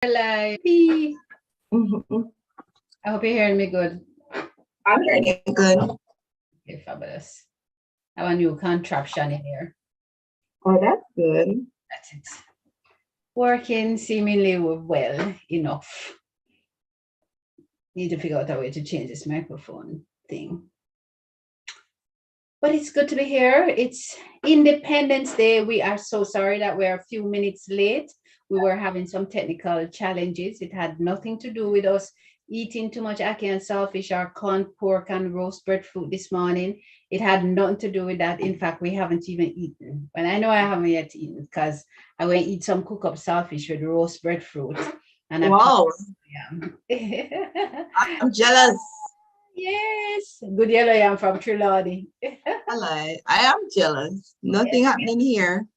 Like, I hope you're hearing me good. I'm hearing you good. Okay, fabulous. I have a new contraption in here. Oh, that's good. That's it. Working seemingly well enough. Need to figure out a way to change this microphone thing. But it's good to be here. It's Independence Day. We are so sorry that we're a few minutes late. We were having some technical challenges. It had nothing to do with us eating too much ackee and saltfish or corned pork and roast breadfruit this morning. It had nothing to do with that. In fact, we haven't even eaten. And I know I haven't yet eaten because I went eat some cook up saltfish with roast breadfruit. And wow. I'm jealous. Yes, good yellow yam from Triladi. I am jealous. Nothing happening here.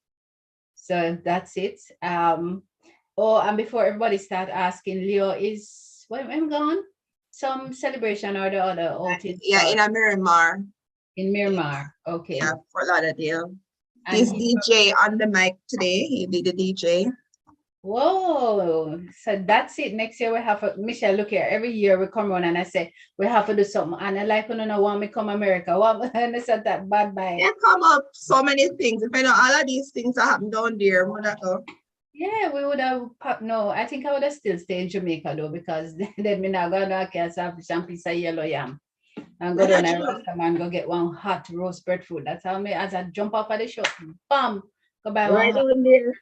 So that's it. Oh, and before everybody start asking, Leo, is when gone? Some celebration or the other outing? Yeah, in Miramar. In Miramar, okay. Yeah, Fort Lauderdale. This DJ on the mic today. He be the DJ. Whoa, so that's it. Next year we have Michelle, look here, every year we come around and I say we have to do something, and I like, no want me come America, and I said that bad bye. There come up so many things. If I know all of these things that happen down there, would I go? Yeah, we would have. No, I think I would have still stayed in Jamaica though, because then me now go to have some piece of yellow yam and go down and go get one hot roast breadfruit. That's how me, as I jump off of the shop, bam, go buy one right down there.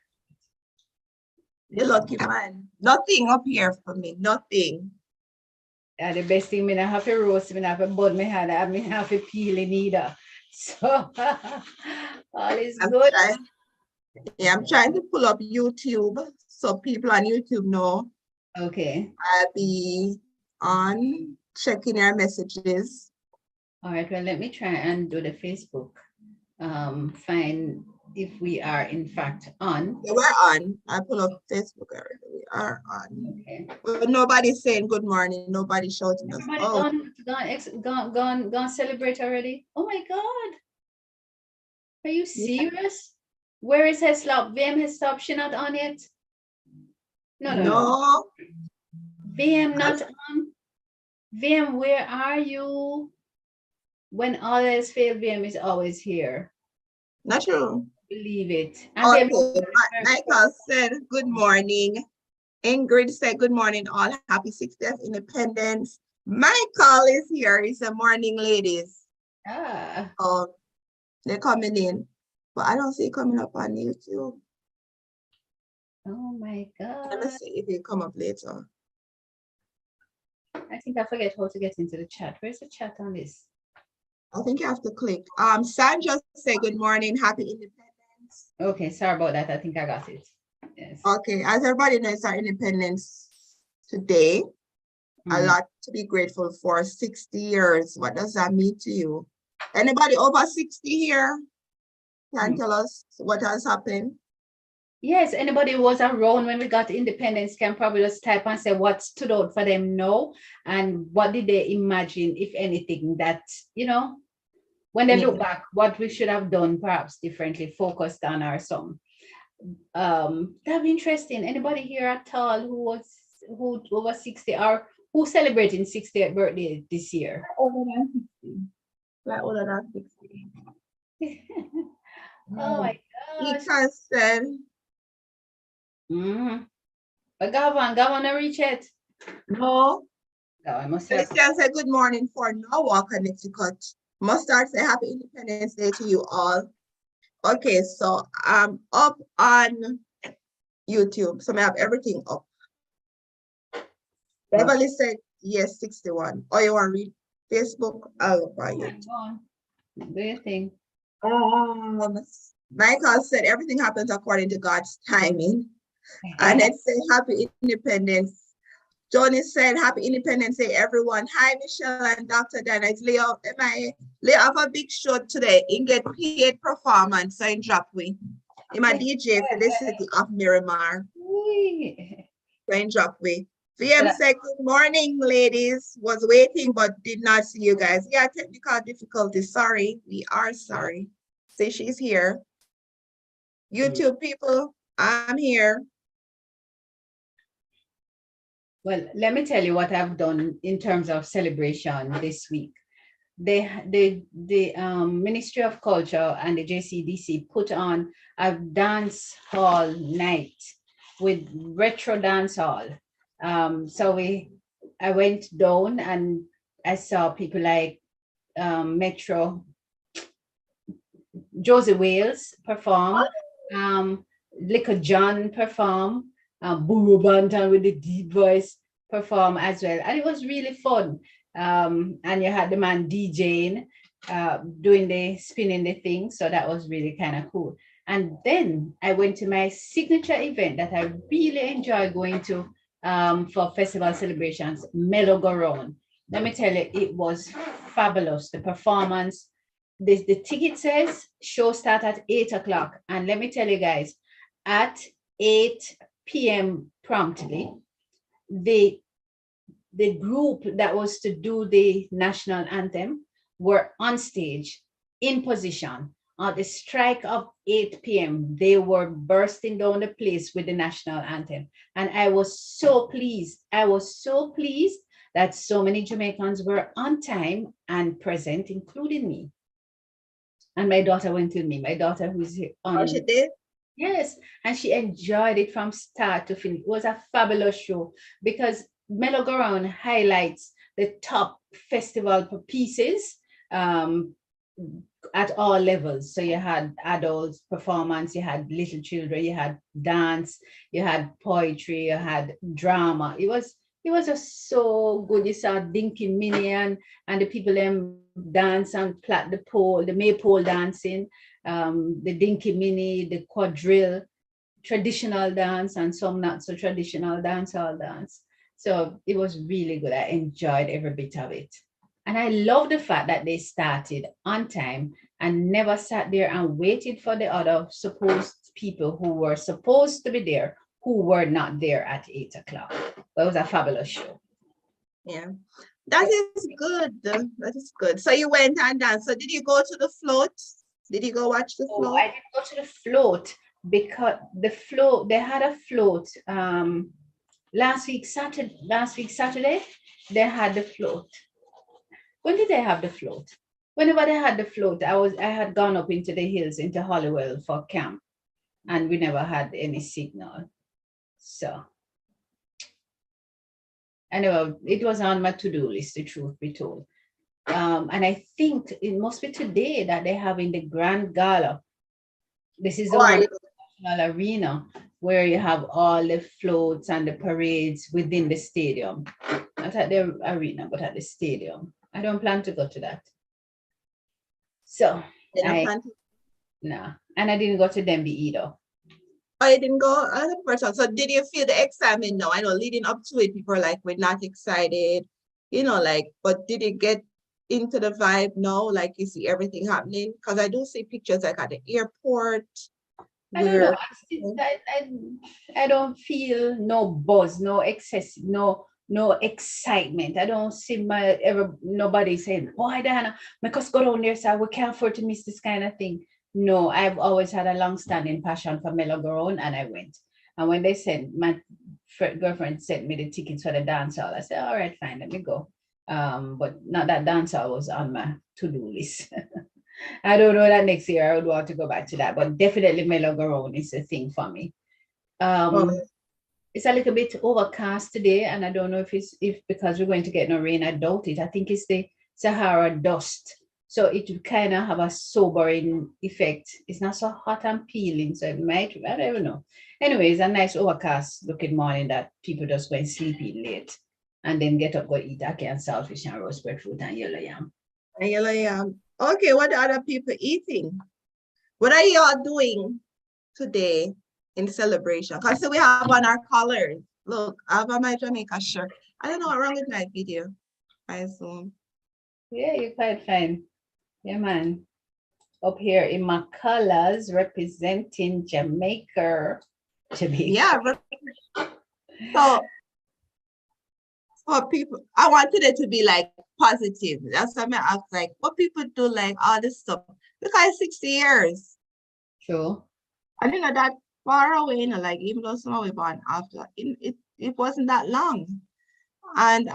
You're lucky, man. Nothing up here for me. Nothing. Yeah, the best thing, me not have to roast, me not have to bud me hand, I mean have to peel it either. So all is good. I'm trying to pull up YouTube so people on YouTube know. Okay. I'll be on checking your messages. All right, well, let me try and do the Facebook. Find if we are in fact on. Yeah, we're on. I pull up Facebook already. We are on. Okay. But nobody's saying good morning. Nobody's shouting us. Gone celebrate already. Oh my God. Are you serious? Yeah. Where is Heslop? VM Heslop, she not on yet? No. VM not on. VM, where are you? When all else fail, VM is always here. Not true. Believe it. And okay. Michael said good morning. Ingrid said good morning, all. Happy 60th Independence. Michael is here. He's a morning, ladies. They're coming in, but I don't see it coming up on YouTube. Oh my God. Let me see if it come up later. I think I forget how to get into the chat. Where's the chat on this? I think you have to click. Sandra say good morning, happy independence. Okay, sorry about that. I think I got it. Yes. Okay, as everybody knows, our independence today. A lot to be grateful for. 60 years. What does that mean to you? Anybody over 60 here can tell us what has happened? Yes, anybody who was around when we got independence can probably just type and say what stood out for them now, and what did they imagine, if anything, that, you know, when they look back, what we should have done perhaps differently, focused on or something. That'd be interesting. Anybody here at all who over 60 or who celebrating 60th birthday this year? Older than 60. Like older than 60. Oh my gosh. Because said. But Governor reach it. No. Christian say good morning for Norwalk, Connecticut. Mustard say happy Independence Day to you all. Okay, so I'm up on YouTube, so I have everything up. Beverly said yes, 61. Or you want to read Facebook? I'll look by you. Do you think? Michael said everything happens according to God's timing. And it said happy independence. Joan said happy Independence Day, everyone. Hi, Michelle and Dr. Dana. It's Leo. Leo have a big show today. In get paid performance, so in drop we. I'm a DJ for the city of Miramar. So in drop we. VM said good morning, ladies. Was waiting but did not see you guys. Yeah, technical difficulties. Sorry. We are sorry. See, she's here. YouTube people, I'm here. Well, let me tell you what I've done in terms of celebration this week. The Ministry of Culture and the JCDC put on a dance hall night with retro dance hall. So I went down and I saw people like Metro, Josie Wales perform, Little John perform, Buru Bantan with the deep voice perform as well. And it was really fun. And you had the man DJing, doing the spinning the thing. So that was really kind of cool. And then I went to my signature event that I really enjoy going to for festival celebrations, Mellow Go Round. Let me tell you, it was fabulous. The performance, the ticket says show start at 8 o'clock. And let me tell you guys, at 8 p.m. promptly, the group that was to do the national anthem were on stage in position. At the strike of 8 p.m., they were bursting down the place with the national anthem. And I was so pleased. I was so pleased that so many Jamaicans were on time and present, including me. And my daughter went with me. My daughter, who's on. Oh, she did? Yes, and she enjoyed it from start to finish. It was a fabulous show because Melogoron highlights the top festival pieces at all levels. So you had adults performance, you had little children, you had dance, you had poetry, you had drama. It was just so good. You saw Dinky Minion and the people them dance and plat the pole, the maypole dancing, the Dinky Mini, the quadrille, traditional dance, and some not so traditional dancehall dance. So it was really good. I enjoyed every bit of it. And I love the fact that they started on time and never sat there and waited for the other supposed people who were supposed to be there who were not there at 8 o'clock. It was a fabulous show. Yeah, that is good. That is good. So you went and danced. So did you go to the float? Did you go watch the float? I didn't go to the float because they had a float last week Saturday they had the float. When did they have the float? Whenever they had the float, I had gone up into the hills into Hollywell for camp, and we never had any signal. So anyway, it was on my to-do list, the truth be told. And I think it must be today that they're having the Grand Gala. This is the one national arena where you have all the floats and the parades within the stadium. Not at the arena, but at the stadium. I don't plan to go to that. So no, and I didn't go to Denby either. I didn't go. So did you feel the excitement now? I know leading up to it, people are like, we're not excited, but did it get into the vibe now? Like you see everything happening? Because I do see pictures like at the airport. I don't know. I don't feel no buzz, no excess, no excitement. I don't see nobody saying, boy, Diana, make us go down there, so we can't afford to miss this kind of thing. No, I've always had a long-standing passion for Melogoron, and I went. And when they sent, my girlfriend sent me the tickets for the dance hall, I said, all right, fine, let me go. But not that dance hall was on my to-do list. I don't know that next year I would want to go back to that, but definitely Melogoron is a thing for me. It's a little bit overcast today, and I don't know if because we're going to get no rain. I doubt it. I think it's the Sahara dust. So it will kind of have a sobering effect. It's not so hot and peeling, so it might, I don't even know. Anyways, a nice overcast looking morning that people just go and sleep in late and then get up, go eat ackee and saltfish and roast breadfruit and yellow yam. And yellow yam. Okay, what are other people eating? What are y'all doing today in celebration? Because we have on our colors. Look, I have on my Jamaica shirt. I don't know what's wrong with my video. I assume. Yeah, you're quite fine. Yeah, man. Up here in my colors representing Jamaica. Yeah. So people, I wanted it to be like positive. That's why I asked, like, what people do, like all this stuff. Because 60 years. Sure. I didn't know that far away, like even though some we born after, it wasn't that long. And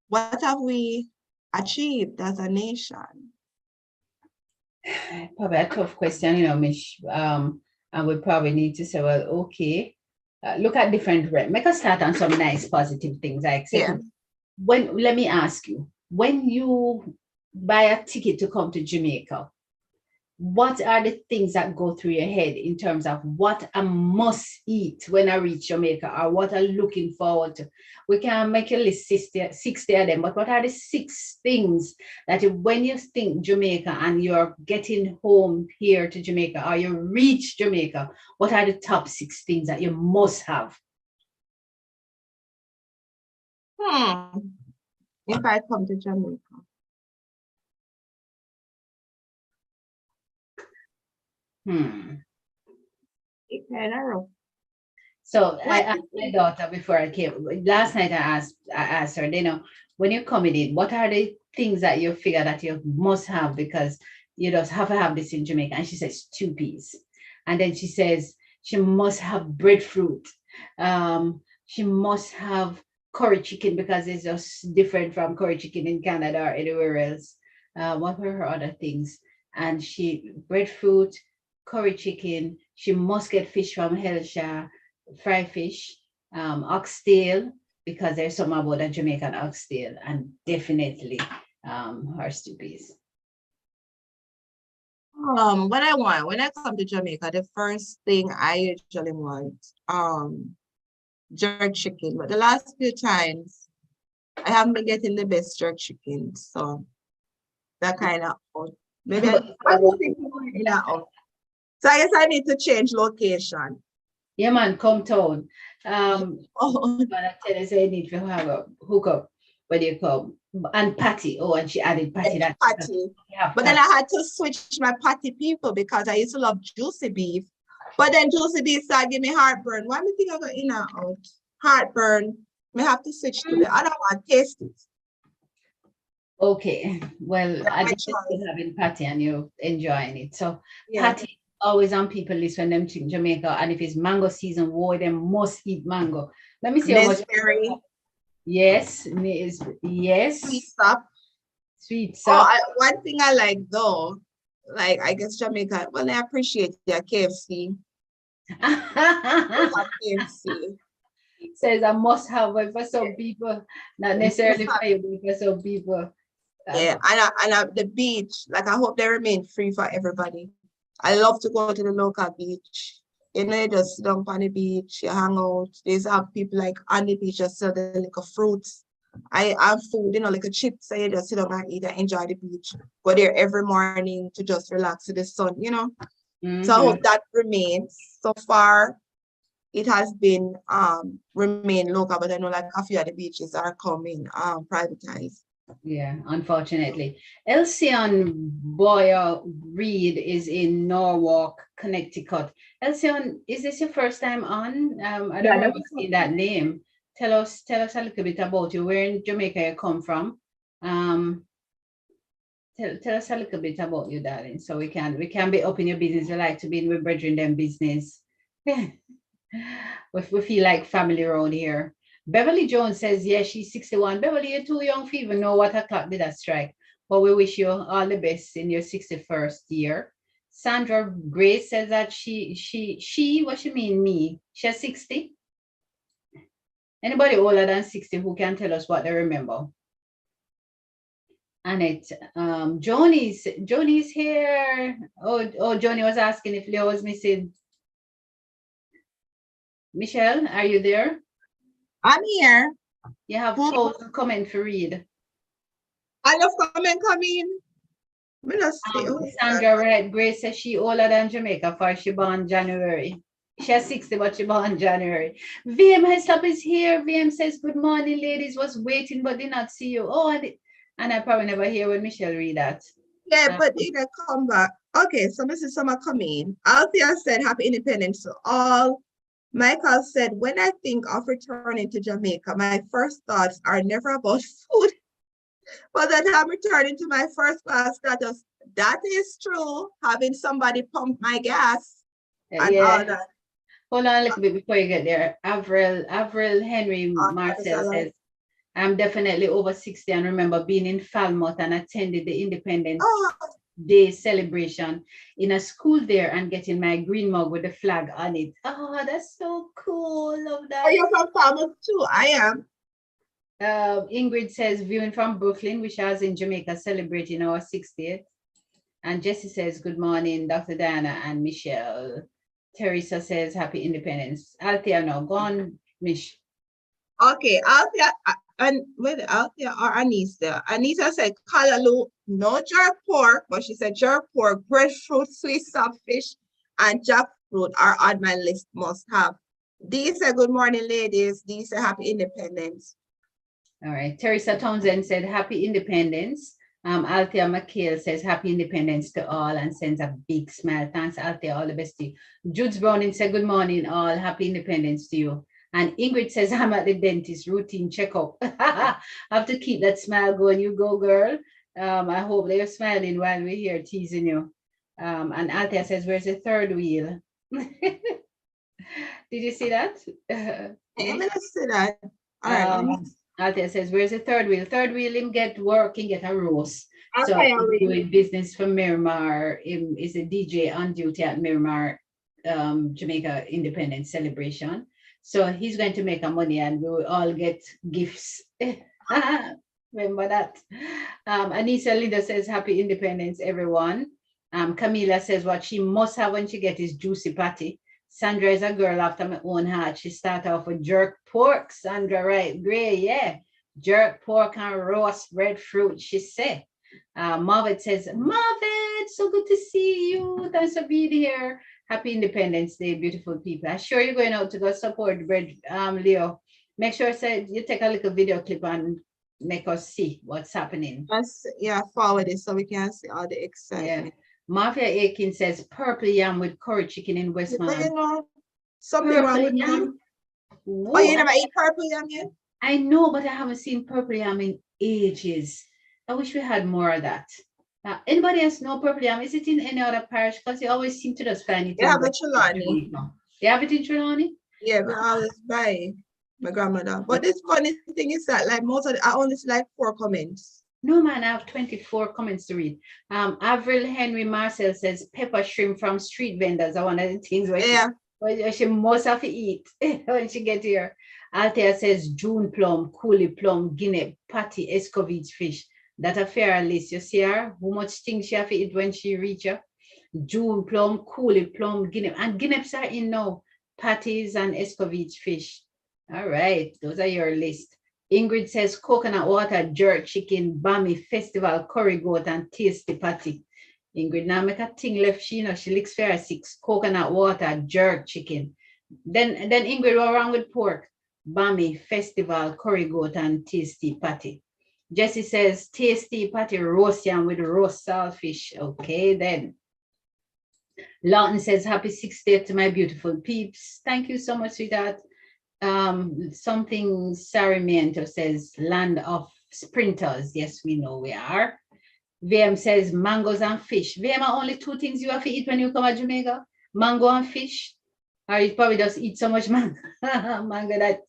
what have we achieved as a nation? Probably a tough question, you know, Mish. And we probably need to say, well, okay, look at different, make us start on some nice positive things. Like, say, Yeah. let me ask you, when you buy a ticket to come to Jamaica, what are the things that go through your head in terms of what I must eat when I reach Jamaica, or what I'm looking forward to? We can make a list 60 of them, but what are the 6 things that when you think Jamaica and you're getting home here to Jamaica, or you reach Jamaica, what are the top 6 things that you must have? If I come to Jamaica. It's kind of rough. So I asked my daughter before I came last night. I asked her, you know, when you're coming in, what are the things that you figure that you must have because you just have to have this in Jamaica? And she says 2 peas. And then she says she must have breadfruit. She must have curry chicken because it's just different from curry chicken in Canada or anywhere else. What were her other things? And she breadfruit, curry chicken. She must get fish from Helsha, fry fish, oxtail, because there's something about a Jamaican oxtail, and definitely her stew peas. What I want when I come to Jamaica, the first thing I usually want, jerk chicken. But the last few times, I haven't been getting the best jerk chicken, so that kind of maybe I think in and out. So I guess I need to change location. Yeah, man, come town. But I tell you, say you need to have a hookup when you come. And patty. Oh, and she added patty. That patty. But then I had to switch my patty people because I used to love juicy beef. But then juicy beef started giving me heartburn. Why me think I go in and out? Heartburn. I have to switch to the other one, taste it. Okay. Well, I just having patty and you're enjoying it. So patty always on people list when them to Jamaica, and if it's mango season, whoa, they must eat mango. Let me see how much. Yes, yes. Sweet stuff. Sweet stuff. One thing I like though, like I guess Jamaica, well, I appreciate their KFC. KFC. Says I must have it for some people, not necessarily for you, but for some people. Yeah, and the beach, like I hope they remain free for everybody. I love to go to the local beach. You know, you just sit down on the beach, you hang out. There's people like on the beach just sell the little fruits. I have food, you know, like a chips, so you just sit down and eat and enjoy the beach. Go there every morning to just relax with the sun, you know. So I hope that remains. So far, it has been remain local, but I know like a few of the beaches are coming privatized. Yeah, unfortunately. Elsion Boyer Reed is in Norwalk, Connecticut. Elsion, is this your first time on? I don't remember seeing that name. Tell us a little bit about you. Where in Jamaica you come from? Tell us a little bit about you, darling, so we can be up in your business. We like to be in with brethren them business. we feel like family around here. Beverly Jones says, yes, she's 61. Beverly, you're too young to even know what o'clock did that strike. But we wish you all the best in your 61st year. Sandra Grace says that she, what she mean, me? She's 60? Anybody older than 60 who can tell us what they remember? Annette, Joni's here. Oh, Joni was asking if Leo was missing. Michelle, are you there? I'm here. You have post a comment to read. I love comment coming. Sandra Red Grace says she older than Jamaica for she born January. She's 60, but she born January. VM Heslop is here. VM says, good morning, ladies. Was waiting, but did not see you. Oh, and I probably never hear when Michelle read that. Yeah, but you can come back. Okay, so Mrs. Summer coming. Althea said, happy independence to all. Michael said, when I think of returning to Jamaica, my first thoughts are never about food, but that I'm returning to my first class status. That is true. Having somebody pump my gas and all that. Hold on a little bit before you get there. Avril Henry Marcel says, I'm definitely over 60 and remember being in Falmouth and attended the Independence Day celebration in a school there and getting my green mug with the flag on it. Oh, that's so cool. Love that. Are you from Falmouth too? I am. Ingrid says, viewing from Brooklyn, which is in Jamaica, celebrating our 60th. And Jessie says, good morning, Dr. Diana and Michelle. Teresa says, happy independence. Althea, now, go on, Mish. Okay, Althea, and with Althea or Anissa. Anissa said, Callaloo, no jerk pork, but she said jerk pork, breadfruit, sweet soft fish, and jackfruit are on my list, must have. Dee said, good morning, ladies. Dee said, happy independence. All right, Teresa Townsend said, happy independence. Althea Mckay says, happy independence to all and sends a big smile. Thanks, Althea, all the best to you. Judes Browning said, good morning, all. Happy independence to you. And Ingrid says, I'm at the dentist, routine checkup. I have to keep that smile going. You go, girl. I hope they're smiling while we're here teasing you. And Althea says, where's the third wheel? Did you see that? Let me see that. All right. Althea says, where's the third wheel? Third wheel, him get work, he get a roast. Okay, so he's doing business for Miramar. Him is a DJ on duty at Miramar Jamaica Independence Celebration. So he's going to make a money and we will all get gifts. Remember that. Anissa Linda says, happy independence, everyone. Camila says what she must have when she gets is juicy patty. Sandra is a girl after my own heart. She started off with jerk pork. Sandra, right? Great, yeah. Jerk pork and roast breadfruit, she said. Marvet says, Marvet, so good to see you. Thanks for being here. Happy Independence Day, beautiful people. I'm sure you're going out to go support bread, Leo. Make sure you take a little video clip and make us see what's happening. Yeah, forward it so we can see all the excitement. Yeah. Mafia Aiken says purple yam with curry chicken in Westmount. But you know, something wrong with yam. Oh, you never eat purple yam yet? I know, but I haven't seen purple yam in ages. I wish we had more of that. Anybody else know purple yam? Is it in any other parish? Because you always seem to just find it. They have it in Trelawney. They have it in Trelawney? Yeah, but I always buy my grandmother. But this funny thing is that like most of I only see like 4 comments. No, man, I have 24 comments to read. Avril Henry Marcel says pepper shrimp from street vendors are one of the things where she must have to eat when she get here. Althea says June plum, coolie plum, guinea, patty, escovitch fish. That a fair list. You see her? How much things she have to eat when she reach her? June plum, coolie plum, guinea. And guineas are in now. Patties and escovitch fish. All right. Those are your list. Ingrid says coconut water, jerk chicken, bami, festival, curry goat, and tasty patty. Ingrid, now make a thing left. She licks fair 6. Coconut water, jerk chicken. Then Ingrid, what wrong with pork? Bami, festival, curry goat, and tasty patty. Jessie says tasty patty roast yam with roast saltfish. Okay, then. Lawton says happy 60th to my beautiful peeps. Thank you so much, sweetheart. Something Sarmiento says land of sprinters. Yes, we know we are. VM says mangoes and fish. VM are only 2 things you have to eat when you come to Jamaica: mango and fish. Or you probably just eat so much mango that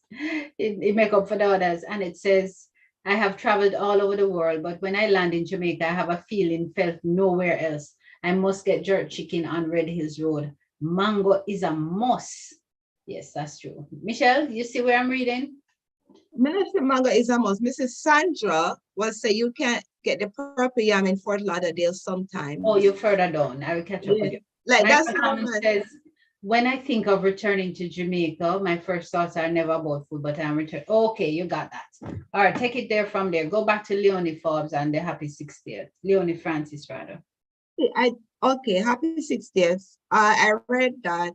it make up for the others. And it says, I have traveled all over the world, but when I land in Jamaica, I have a feeling felt nowhere else. I must get jerk chicken on Red Hills Road. Mango is a must. Yes, that's true. Michelle, you see where I'm reading? Minister Mango is a must. Mrs. Sandra will say you can't get the purple yam in Fort Lauderdale sometime. Oh, you're further down. I will catch up with you. Like that's says, when I think of returning to Jamaica, my first thoughts are never about food, but I'm returning. Okay, you got that. All right, take it there from there. Go back to Leonie Forbes and the happy 60th. Leonie Francis, rather. Okay, happy 60th. I read that.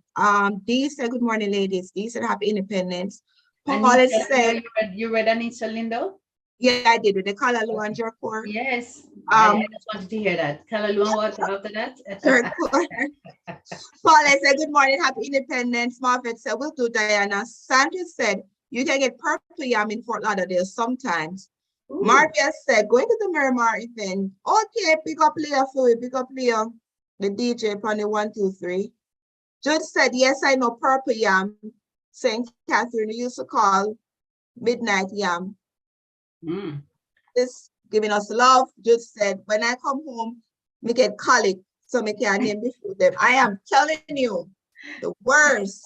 Dee said, good morning, ladies. Dee said, happy independence. Paul said, you read Anissa Lindo? Yeah, I did with the Callaloo and jerk pork. Yes. I just wanted to hear that. Callaloo and what after that? Jerk pork. Paul said, good morning, happy independence. Marvet said, will do, Diana. Sandra said, you can get purple yam in Fort Lauderdale sometimes. Maria said, going to the Miramar event. Okay, pick up Leo for you. Pick up Leo, the DJ on the 1, 2, 3. Jude said, yes, I know purple yam. St. Catherine used to call midnight yam. Mm. This giving us love. Jude said, when I come home, me get colic, so me can name the food them. I am telling you, the worst.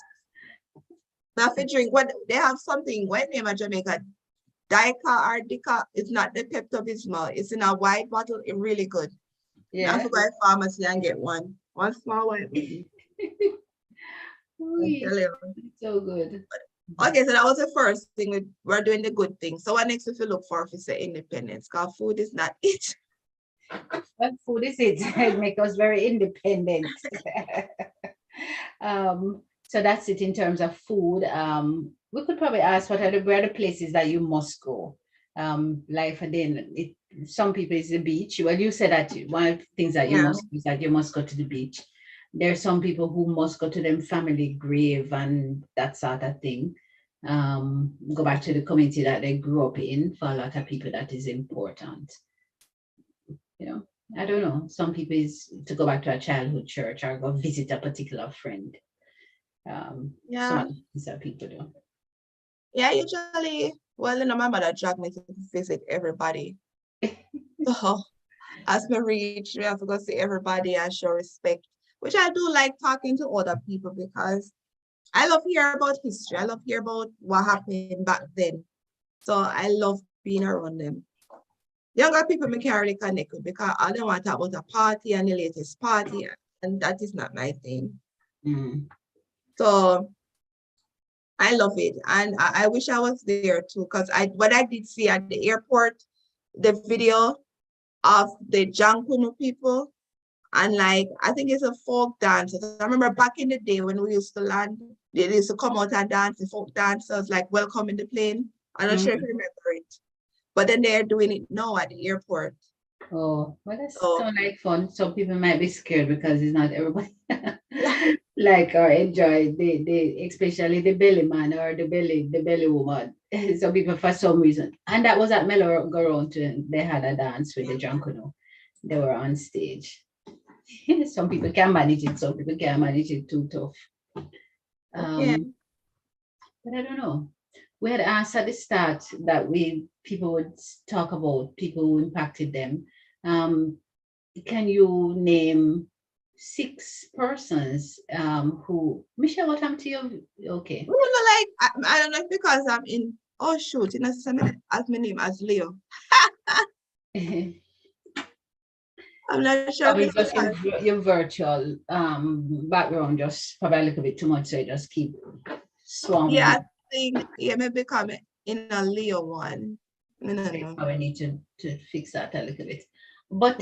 Nothing drink. What they have something, what name of Jamaica? Dica or Dica. It's not the Pepto-Bismol. It's in a white bottle. It's really good. Yeah. I forgot pharmacy and get one. One small white bottle. So good. Okay, so that was the first thing. We're doing the good thing. So what next if you look for if you say independence? Because food is not it. Well, food is it. It makes us very independent. So that's it in terms of food. We could probably ask where are the places that you must go. Like for then, some people is the beach. Well, you said that one of the things that you must is that you must go to the beach. There are some people who must go to them family grave and that sort of thing. Go back to the community that they grew up in. For a lot of people, that is important. You know, I don't know. Some people is to go back to a childhood church or go visit a particular friend. Some of the things that people do. Yeah, usually, well, you know, my mother dragged me to visit everybody. So as we reach, we have to go see everybody and show respect, which I do like talking to other people because I love hearing about history. I love hearing about what happened back then. So I love being around them. Younger people me can't really connect with because I don't want to talk about a party and the latest party, and that is not my thing. So I love it, and I wish I was there too. Because what I did see at the airport, the video of the Jankunu people, and like I think it's a folk dance. I remember back in the day when we used to land, they used to come out and dance. The folk dancers like welcome in the plane. I'm not sure if you remember it, but then they're doing it now at the airport. Oh, well, that's so like fun. Some people might be scared because it's not everybody like or enjoy the especially the belly man or the belly woman. Some people for some reason, and that was at Mellow too. They had a dance with the Junkuno. They were on stage. Some people can manage it. Some people can't manage it too tough. But I don't know. We had asked at the start that people would talk about people who impacted them. Can you name 6 persons who Michelle, what happened to you? Okay. No, like I don't know because I'm in shoot, you know, as my name as Leo. I'm not sure. Because your virtual background just probably a little bit too much, so you just keep swarming. Yeah, I think maybe come in a Leo one. No. I need to fix that a little bit. But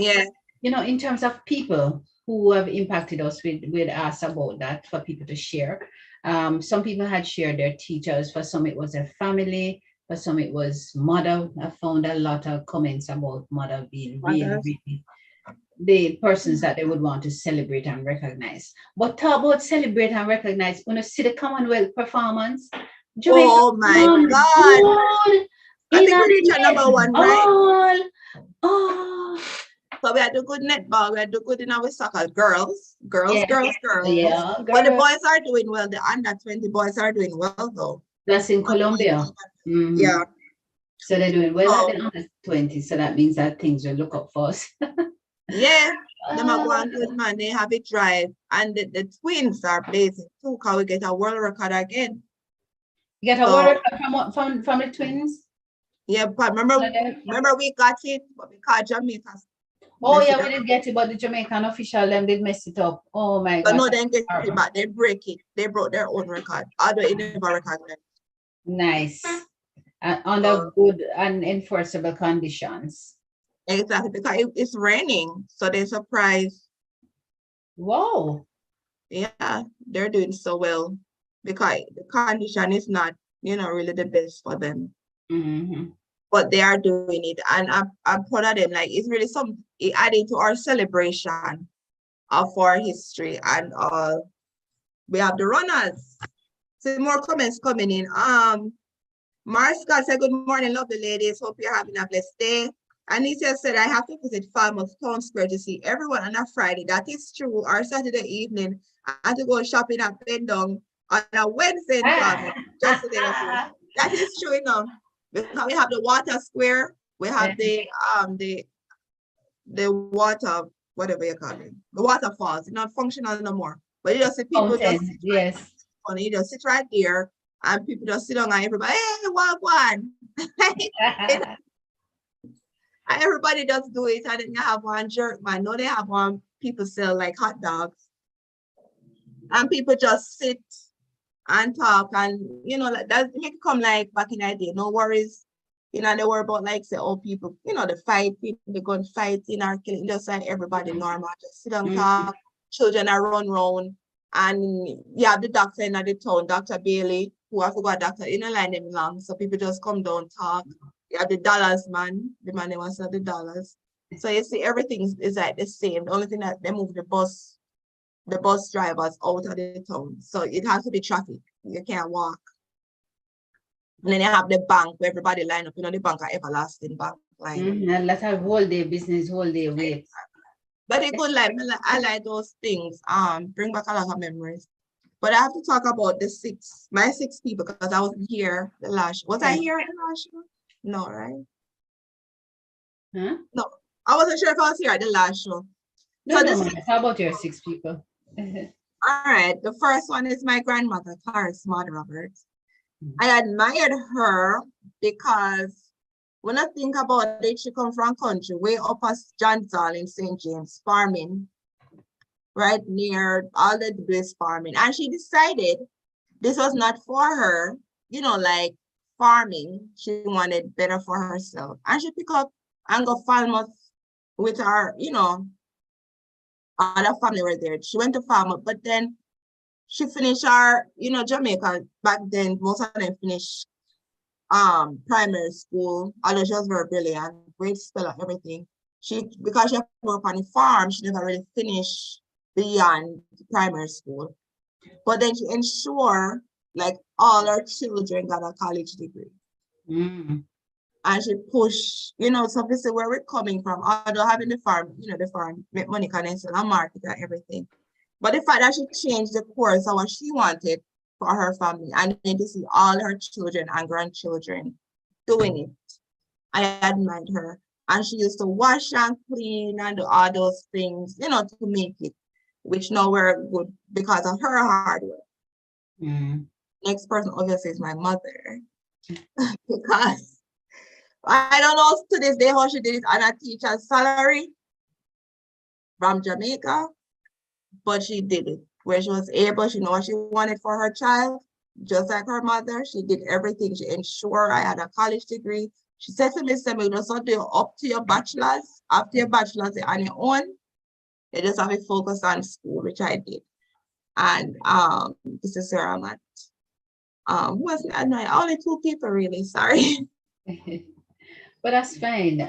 you know, in terms of people who have impacted us, we'd ask about that for people to share. Some people had shared their teachers. For some, it was their family. For some, it was mother. I found a lot of comments about mother being really the persons that they would want to celebrate and recognize. But talk about celebrate and recognize. When you see the Commonwealth performance, Jamaica, oh my God. I think we reached number 1, right? So we had to good netball, we had to good in our soccer. Girls. Yeah, but the boys are doing well. The under 20 boys are doing well though. That's in Colombia. Yeah. So they're doing well at the under 20. So that means that things will look up for us. Yeah, them are going good, man. They have it drive. And the twins are blazing too, because we get a world record again. You get a world record from the twins? Yeah, but remember we got it, but because Jamaica. Oh yeah, we did get it, but the Jamaican official them did mess it up. Oh my God. But no, they didn't get it back. They break it. They broke their own record. Although it never recorded. Nice. Under good and enforceable conditions. Exactly, because it's raining, so they're surprised. Whoa. Yeah, they're doing so well because the condition is not, really the best for them. But they are doing it, and I'm proud of them. Like it's really it added to our celebration of our history and all. We have the runners. See more comments coming in. Mars Scott said, good morning, lovely ladies. Hope you're having a blessed day. Anita said, I have to visit Falmouth Town Square to see everyone on a Friday. That is true. Or Saturday evening, I had to go shopping at Bendong on a Wednesday in Falmouth, just to get a food. That is true enough. Because we have the water square, we have the water, whatever you call it, the waterfalls. It's not functional no more. But you just see people just sit yes. right, you just sit right there, and people just sit down and everybody, hey, one. And everybody does do it. And then you have one jerk man. No, they have one people sell like hot dogs. And people just sit and talk, and you know, like that make it come like back in the day, no worries. You know, they worry about like say, oh, people, you know, the fighting, the gun fighting or killing, just like everybody normal, just sit and talk, children are run round. And you have the doctor in the town, Dr. Bailey, who I forgot doctor in the line them long. So people just come down, talk. You have the dollars man, the man that wants the dollars. So you see everything is like the same. The only thing that they move the bus drivers out of the town. So it has to be traffic. You can't walk. And then you have the bank where everybody line up, you know, the bank are everlasting bank line. And let's have whole day business, whole day wait. But it good like I like those things. Bring back a lot of memories. But I have to talk about my six people, because I wasn't here the last. Was I here the last show? No, right? Huh? No, I wasn't sure if I was here at the last show. No, so how about your 6 people? All right, the first one is my grandmother, Clarice Maud Roberts. I admired her because when I think about it, she come from country way up as Johnsall in St. James, farming, right near all the place farming. And she decided this was not for her, you know, like farming. She wanted better for herself. And she picked up and go Falmouth with her, you know, other family right there. She went to Falmouth, but then she finished her, you know, Jamaica. Back then, most of them finished primary school, although she was very brilliant, great speller, everything. Because she worked on the farm, she never really finished beyond primary school. But then she ensured like all her children got a college degree. And she pushed, you know, so this is where we're coming from, although having the farm, you know, the farm make money connected and market and everything. But the fact that she changed the course of what she wanted for her family, and then to see all her children and grandchildren doing it, I admired her. And she used to wash and clean and do all those things, you know, to make it, which now we're good because of her hard work. Next person obviously is my mother. Because I don't know to this day how she did it on a teacher's salary from Jamaica, but she did it where she was able. She knew what she wanted for her child, just like her mother. She did everything. She ensured I had a college degree. She said to me, "You just have to up to your bachelor's. After your bachelor's, you're on your own. You just have to focus on school," which I did. And this is where I'm at. Who was only 2 people really, sorry. But that's fine.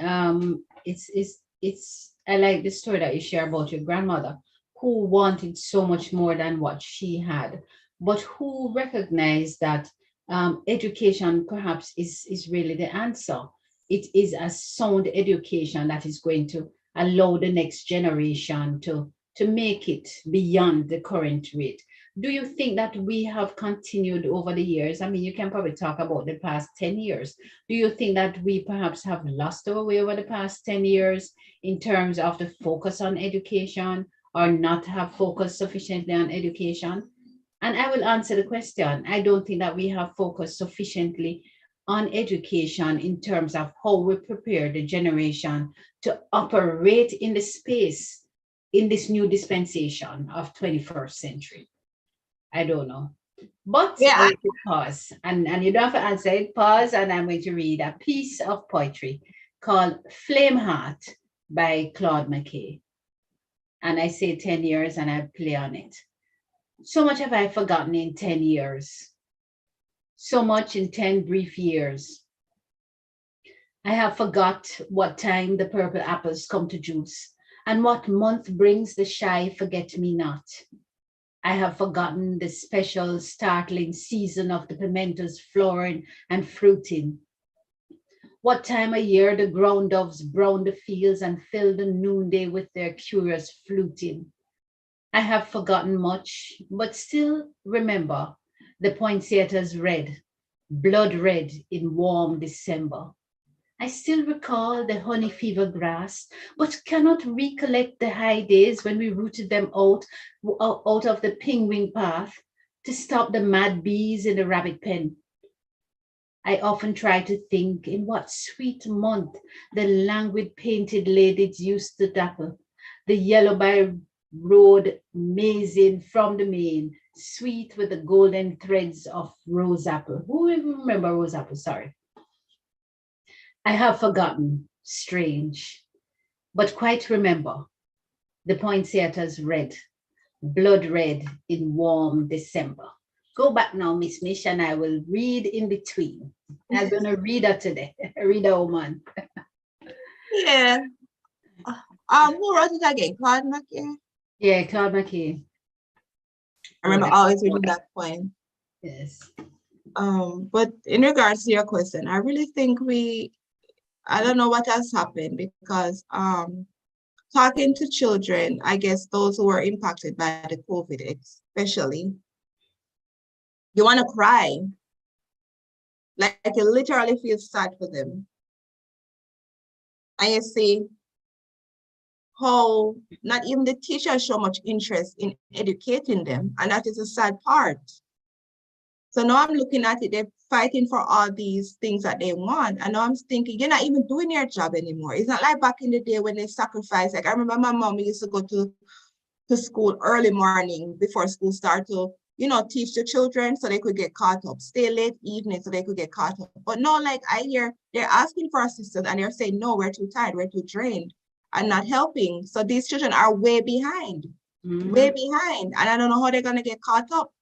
It's I like the story that you share about your grandmother, who wanted so much more than what she had, but who recognized that education perhaps is really the answer. It is a sound education that is going to allow the next generation to make it beyond the current rate. Do you think that we have continued over the years? I mean, you can probably talk about the past 10 years. Do you think that we perhaps have lost our way over the past 10 years in terms of the focus on education, or not have focused sufficiently on education? And I will answer the question. I don't think that we have focused sufficiently on education in terms of how we prepare the generation to operate in the space in this new dispensation of 21st century. I don't know. But Yeah. I will pause. And you don't have to answer it. Pause, and I'm going to read a piece of poetry called Flame Heart by Claude Mckay. And I say 10 years and I play on it. So much have I forgotten in 10 years. So much in 10 brief years. I have forgot what time the purple apples come to juice, and what month brings the shy forget-me-not. I have forgotten the special, startling season of the pimentos flowering and fruiting. What time of year the ground doves brown the fields and fill the noonday with their curious fluting. I have forgotten much, but still remember the poinsettias red, blood red in warm December. I still recall the honey fever grass, but cannot recollect the high days when we rooted them out of the penguin path to stop the mad bees in the rabbit pen. I often try to think in what sweet month the languid painted ladies used to dapple, the yellow by road mazing from the main, sweet with the golden threads of rose apple. Who even remember rose apple? Sorry. I have forgotten, strange, but quite remember the poinsettias red, blood red in warm December. Go back now, Miss Mish, and I will read in between. I'm going to read her today, read a woman. Yeah. Who wrote it again? Claude Mckay? Yeah, Claude Mckay. I remember always reading that poem. Yes. But in regards to your question, I really think I don't know what has happened because talking to children, I guess those who were impacted by the COVID especially, you want to cry. Like you literally feel sad for them. And you see how not even the teachers show much interest in educating them. And that is a sad part. So now I'm looking at it, they're fighting for all these things that they want. And now I'm thinking, you're not even doing your job anymore. It's not like back in the day when they sacrificed. Like I remember my mom used to go to school early morning before school started to, teach the children so they could get caught up. Stay late evening so they could get caught up. But no, like I hear they're asking for assistance and they're saying, no, we're too tired, we're too drained and not helping. So these children are way behind, way behind. And I don't know how they're going to get caught up.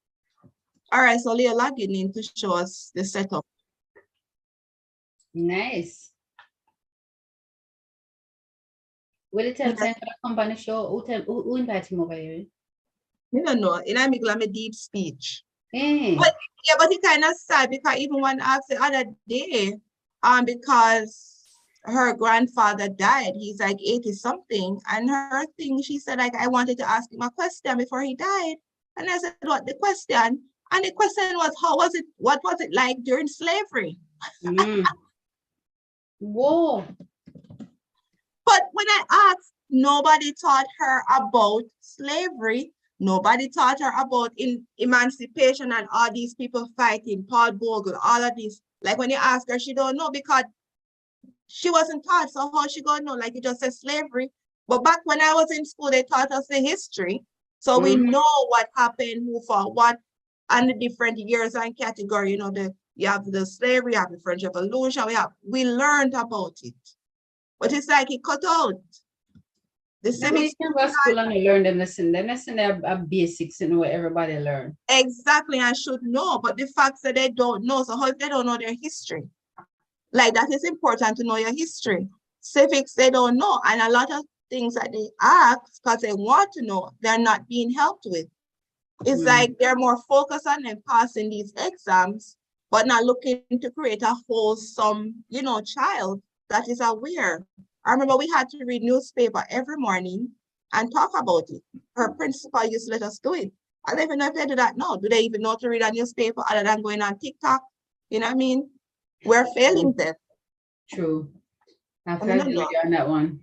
All right, so Leah logging in to show us the setup. Nice. Will you tell them to come on the show? Who invited him over here? I don't know. I'm a deep speech. Hey. But it kind of sad because even one asked the other day, because her grandfather died, he's like 80 something, and her thing, she said, like, I wanted to ask him a question before he died. And I said, what the question? And the question was, what was it like during slavery? Whoa. But when I asked, nobody taught her about slavery. Nobody taught her about emancipation and all these people fighting, Paul Bogle, all of these. Like when you ask her, she don't know because she wasn't taught. So how she gonna know? Like you just said slavery. But back when I was in school, they taught us the history. So we know what happened, who fought what, and the different years and category. You have the slavery, you have the French Revolution. We learned about it. But it's like it cut out. The civics. You can go to school and you learn them lesson. The lesson are basics and what everybody learn. Exactly, I should know. But the fact that they don't know, so how if they don't know their history? Like that is important to know your history. Civics, they don't know. And a lot of things that they ask because they want to know, they're not being helped with. It's like they're more focused on them passing these exams, but not looking to create a wholesome, child that is aware. I remember we had to read newspaper every morning and talk about it. Her principal used to let us do it. I don't even know if they do that now. Do they even know to read a newspaper other than going on TikTok? You know what I mean? We're failing them. True. I felt with you on that one.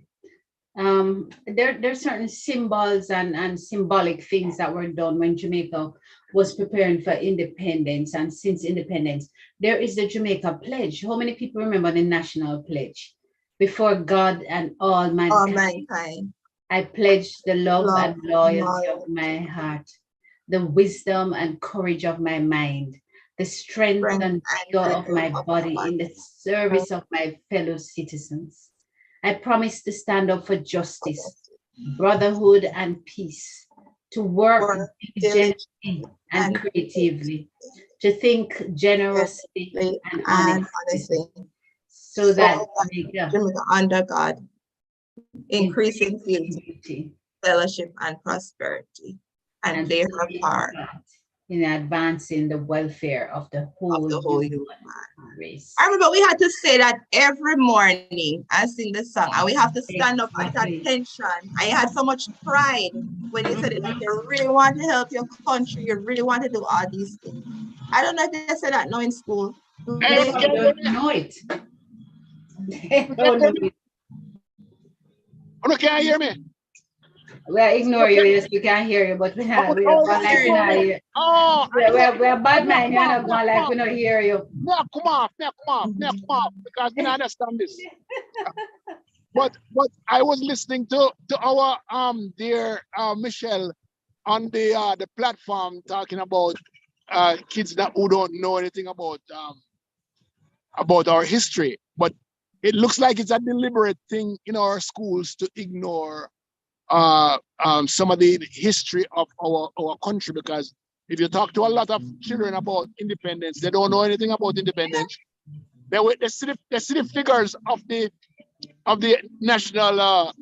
There's certain symbols and symbolic things that were done when Jamaica was preparing for independence, and since independence, there is the Jamaica Pledge. How many people remember the National Pledge? Before God and all mankind, I pledge the love and loyalty of my heart, the wisdom and courage of my mind, the strength and vigor of my body in the service of my fellow citizens. I promise to stand up for justice, brotherhood, and peace, to work diligently and creatively, to think generously and honestly, so that Jamaica under God, increasing unity, fellowship, and prosperity, and play her part in advancing the welfare of the whole youth. race. I remember we had to say that every morning and sing the song, and we have to stand up at attention. I had so much pride when you said it, like you really want to help your country, you really want to do all these things. I don't know if they say that now in school. Do they don't know it. They don't know it. Oh, can you hear me? We are ignoring you, yes, we can hear you, but we are going like we not hear. Oh, we're bad man, you're not going like we don't hear you. No, come off, because we don't understand this. But I was listening to our dear Michelle on the platform talking about kids who don't know anything about our history. But it looks like it's a deliberate thing in our schools to ignore some of the history of our country, because if you talk to a lot of children about independence, they don't know anything about independence. They see the figures of the national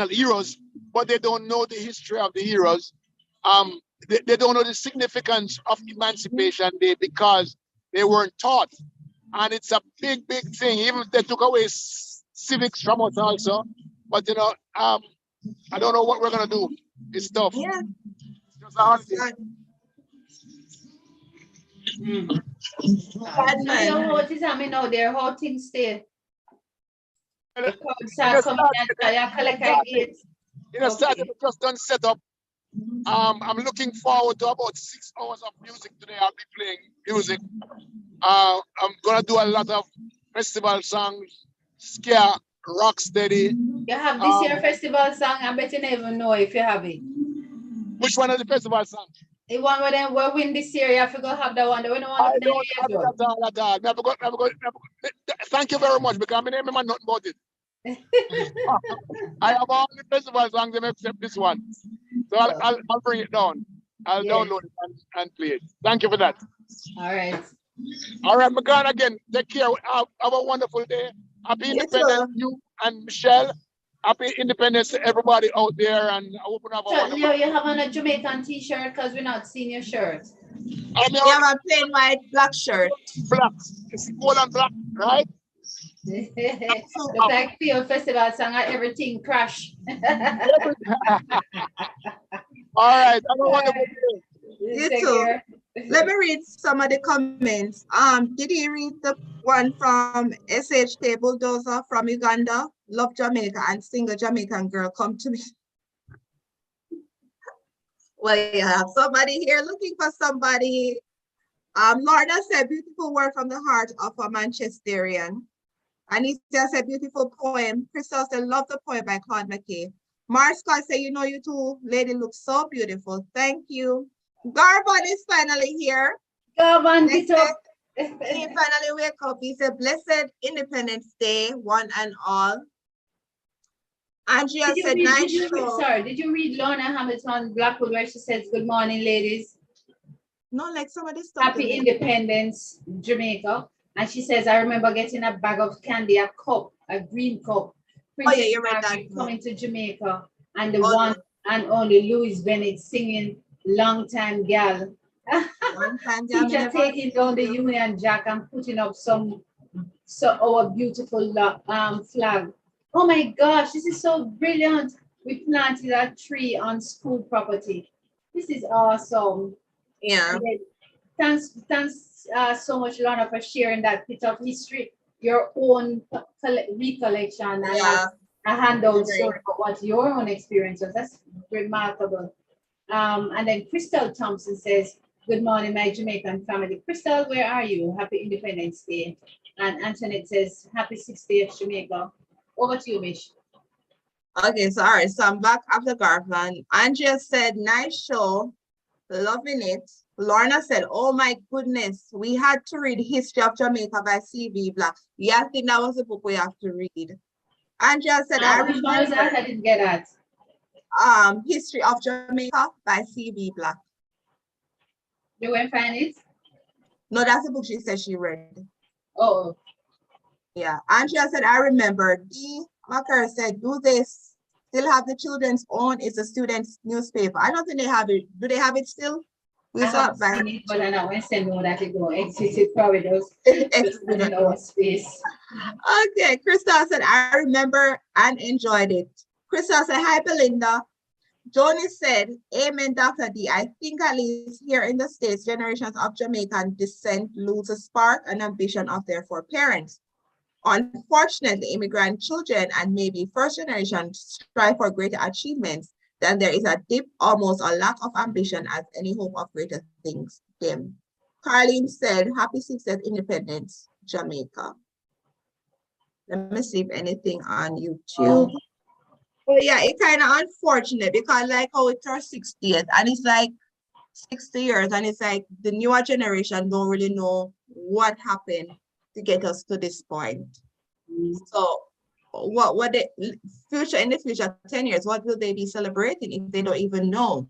heroes, but they don't know the history of the heroes. They don't know the significance of Emancipation Day because they weren't taught, and it's a big thing. Even if they took away civics from us also, but you know, I don't know what we're gonna do. It's tough. Yeah. It's a hard thing. You know what is happening now there? How things stay? The crowds are coming and collect ideas. You know, started just done set up. I'm looking forward to about 6 hours of music today. I'll be playing music. I'm gonna do a lot of festival songs, scare, rock steady. You have this year festival song. I bet you never know if you have it. Which one is the festival song? The one where them will win this year. You have to go have that one. The one I don't have it at all. Thank you very much, because I remember nothing about it. I have all the festival songs except this one. So I'll bring it down. I'll download it and play it. Thank you for that. All right. All right, Mckay, again, take care. Have a wonderful day. Happy Independence, you and Michelle. Happy Independence to everybody out there, and I hope you have a wonderful Leo, you have on a Jamaican t-shirt because we're not seeing your shirt. You have a plain white black shirt. Black. It's gold and black, right? Look like Theo Festival song and everything crash. All right, have a wonderful day. You too. Let me read some of the comments. Did you read the one from SHK Bulldozer from Uganda? Love Jamaica and single Jamaican girl, come to me. Well, you have somebody here looking for somebody. Lorna said, beautiful word from the heart of a Manchesterian. Anita said, beautiful poem. Crystal said, love the poem by Claude Mckay. Mars Scott said, you know, you two lady look so beautiful. Thank you. Garvin is finally here. Garvin, get up. He finally wake up. He said, blessed Independence Day, one and all. Andrea said, nice show. Sorry, did you read Lorna Hamilton Blackwood where she says, good morning, ladies? No, like some of this stuff. Happy Independence, Jamaica. And she says, I remember getting a bag of candy, a cup, a green cup. Princess you read that. Coming to Jamaica. And the one and only Louis Bennett singing Long Time Gal. Teacher taking down the Union Jack and putting up our beautiful flag. Oh my gosh, this is so brilliant. We planted a tree on school property. This is awesome. Yeah. Thanks so much, Lorna, for sharing that bit of history, your own recollection, and a handout story about what your own experience was. That's remarkable. And then Crystal Thompson says, good morning, my Jamaican family. Crystal, where are you? Happy Independence Day. And Antoinette says, happy 60th Jamaica. Over to you, Mish. Okay, so all right, so I'm back after Garland. Andrea said, nice show, loving it. Lorna said, oh my goodness, we had to read History of Jamaica by C.B. Black. Yeah, I think that was the book we have to read. Andrea said, I didn't get that. History of Jamaica by C.B. Black. You won't find it? No, that's the book she said she read. Oh. Yeah, Andrea said, I remember. D. Mckay said, do they still have the children's own? It's a student's newspaper. I don't think they have it. Do they have it still? We I saw have it by seen it, but I know when say no that it go exit corridors experience. in our space. Okay, Crystal said, I remember and enjoyed it. Crystal said, hi, Belinda. Johnny said, amen, Dr. D. I think at least here in the States, generations of Jamaican descent lose a spark and ambition of their foreparents. Unfortunately, immigrant children and maybe first generation strive for greater achievements. Then there is a dip, almost a lack of ambition as any hope of greater things dim. Carlene said, happy 60th independence, Jamaica. Let me see if anything on YouTube. Oh yeah, it's kind of unfortunate because like how it's our 60th and it's like 60 years and it's like the newer generation don't really know what happened to get us to this point. So what the future in the future 10 years, what will they be celebrating if they don't even know?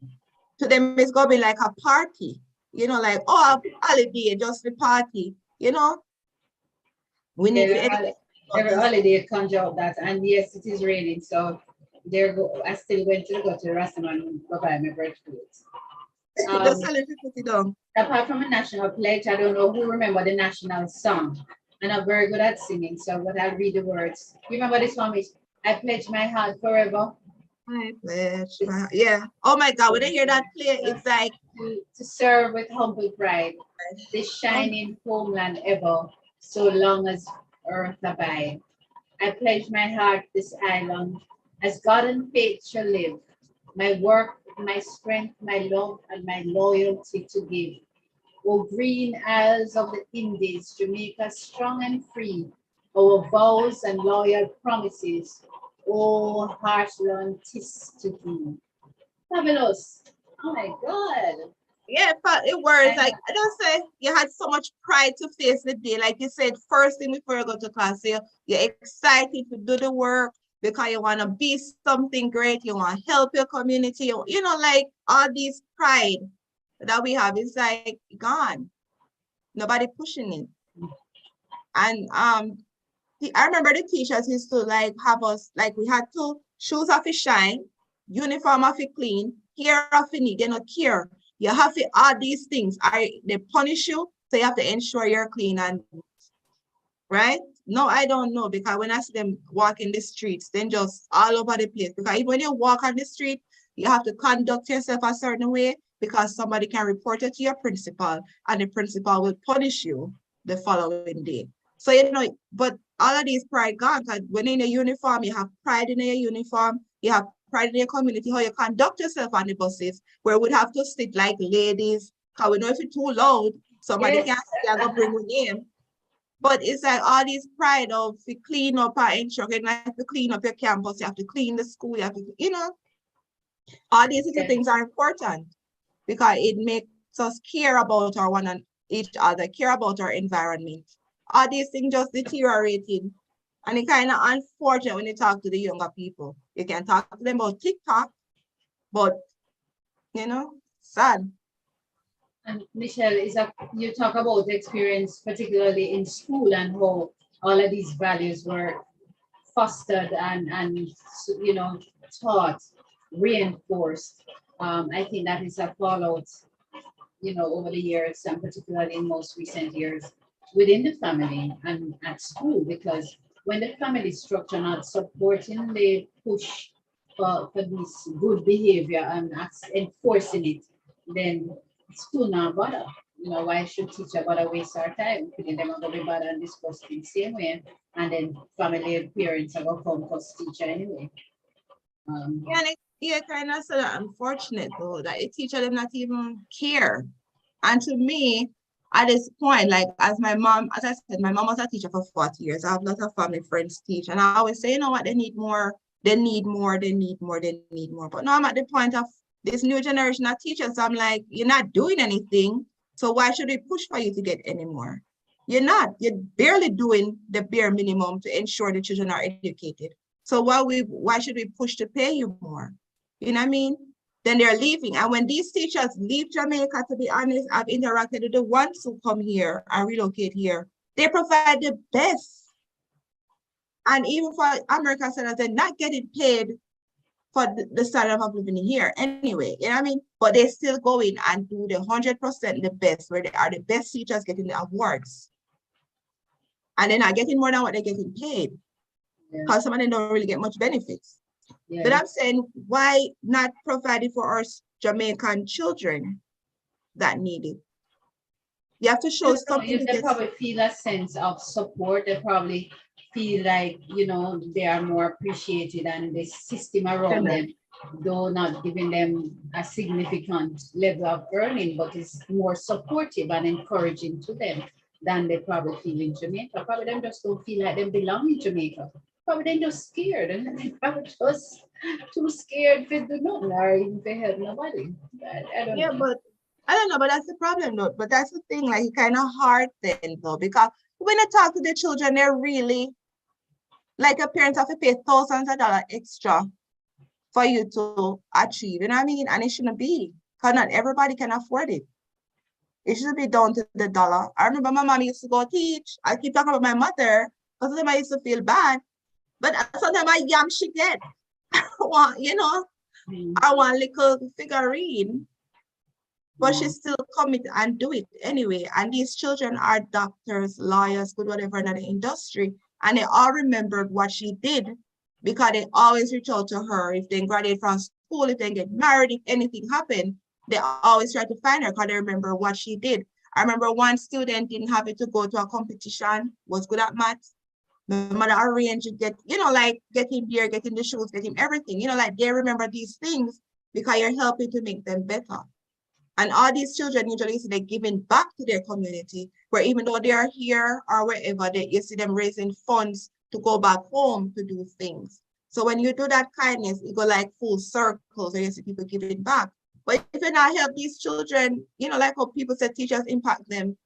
To them it's gonna be like a party, you know, like oh a holiday, just the party, you know. We need to educate Every holiday conjure up that, and yes, it is raining, so I still went to go to the restaurant and go buy my breadfruit. just tell them to put it down. Apart from a national pledge, I don't know who remember the national song. And I'm very good at singing, so but I'll read the words. Remember this one is I pledge my heart forever. I pledge my, yeah. Oh my God, when I hear that play, it's like to serve with humble pride, this shining homeland ever, so long as earth abide. I pledge my heart this island, as God and faith shall live. My work, my strength, my love, and my loyalty to give. O green isles of the Indies, Jamaica strong and free, our vows and loyal promises, O heartland tis to thee. Fabulous. Oh my God. yeah, but it was like I don't say you had so much pride to face the day. Like you said, first thing before you go to class, you're excited to do the work because you want to be something great, you want to help your community, you know, like all these pride that we have is like gone. Nobody pushing it. And I remember the teachers used to like have us like we had to shoes off his shine, uniform off it clean, hair off it neat, they don't care. You have to add these things. They punish you, so you have to ensure you're clean and right? No, I don't know because when I see them walk in the streets, then just all over the place. Because even when you walk on the street, you have to conduct yourself a certain way because somebody can report it to your principal and the principal will punish you the following day. So, you know, but all of these pride gone because when in a uniform, you have pride in your uniform, you have pride in your community, how you conduct yourself on the buses, where we would have to sit like ladies, because we know if it's too loud, somebody can't go bring with him. But it's like all this pride of to clean up our instruction, like to clean up your campus, you have to clean the school, you have to, you know, all these little things are important because it makes us care about our one and each other, care about our environment. All these things just deteriorating. And it's kind of unfortunate when you talk to the younger people. You can talk to them about TikTok, but you know, sad. And Michelle, you talk about the experience, particularly in school, and how all of these values were fostered and you know taught, reinforced. I think that is a fallout, you know, over the years, and particularly in most recent years within the family and at school, because when the family structure not supporting the push for this good behavior and enforcing it, then school not bother. You know, why should teacher bother waste our time? Putting them on the bother and discuss the same way, and then family and parents are gonna come cause teacher anyway. Yeah, kind of sort of unfortunate though that a teacher them not even care. And to me, at this point, like as my mom, as I said, my mom was a teacher for 40 years. I have a lot of family friends teach, and I always say, you know what, they need more, they need more, they need more, they need more. But now I'm at the point of this new generation of teachers. I'm like, you're not doing anything, so why should we push for you to get any more? You're not. You're barely doing the bare minimum to ensure the children are educated. So why should we push to pay you more? You know what I mean? Then they're leaving. And when these teachers leave Jamaica, to be honest, I've interacted with the ones who come here and relocate here. They provide the best. And even for American students, they're not getting paid for the standard of living here anyway, you know what I mean? But they still go in and do the 100% the best, where they are the best teachers getting the awards. And they're not getting more than what they're getting paid. Because some of them don't really get much benefits. But I'm saying, why not provide it for our Jamaican children that need it? You have to show something. They probably feel a sense of support. They probably feel like, you know, they are more appreciated, and the system around them, though not giving them a significant level of earning, but it's more supportive and encouraging to them than they probably feel in Jamaica. Probably them just don't feel like they belong in Jamaica. Probably they're just scared, and they probably just too scared to do nothing or even to help nobody. I don't know. But I don't know, but that's the problem though. But that's the thing, like, it's kind of hard then though, because when I talk to the children, they're really, like, a parent have to pay thousands of dollars extra for you to achieve, you know what I mean? And it shouldn't be, because not everybody can afford it. It should be down to the dollar. I remember my mom used to go teach. I keep talking about my mother, because sometimes I used to feel bad. But sometimes I yam she get. You know, I want little figurine. But she still commit and do it anyway. And these children are doctors, lawyers, good whatever in the industry. And they all remembered what she did, because they always reach out to her. If they graduate from school, if they get married, if anything happened, they always try to find her because they remember what she did. I remember one student didn't have it to go to a competition, was good at maths. My mother arranged to get, you know, like get him beer, get him the shoes, get him everything. You know, like they remember these things because you're helping to make them better. And all these children usually see they're giving back to their community, where even though they are here or wherever, you see them raising funds to go back home to do things. So when you do that kindness, it go like full circles, and you see people giving back. But if you not help these children, you know, like how people say teachers impact them,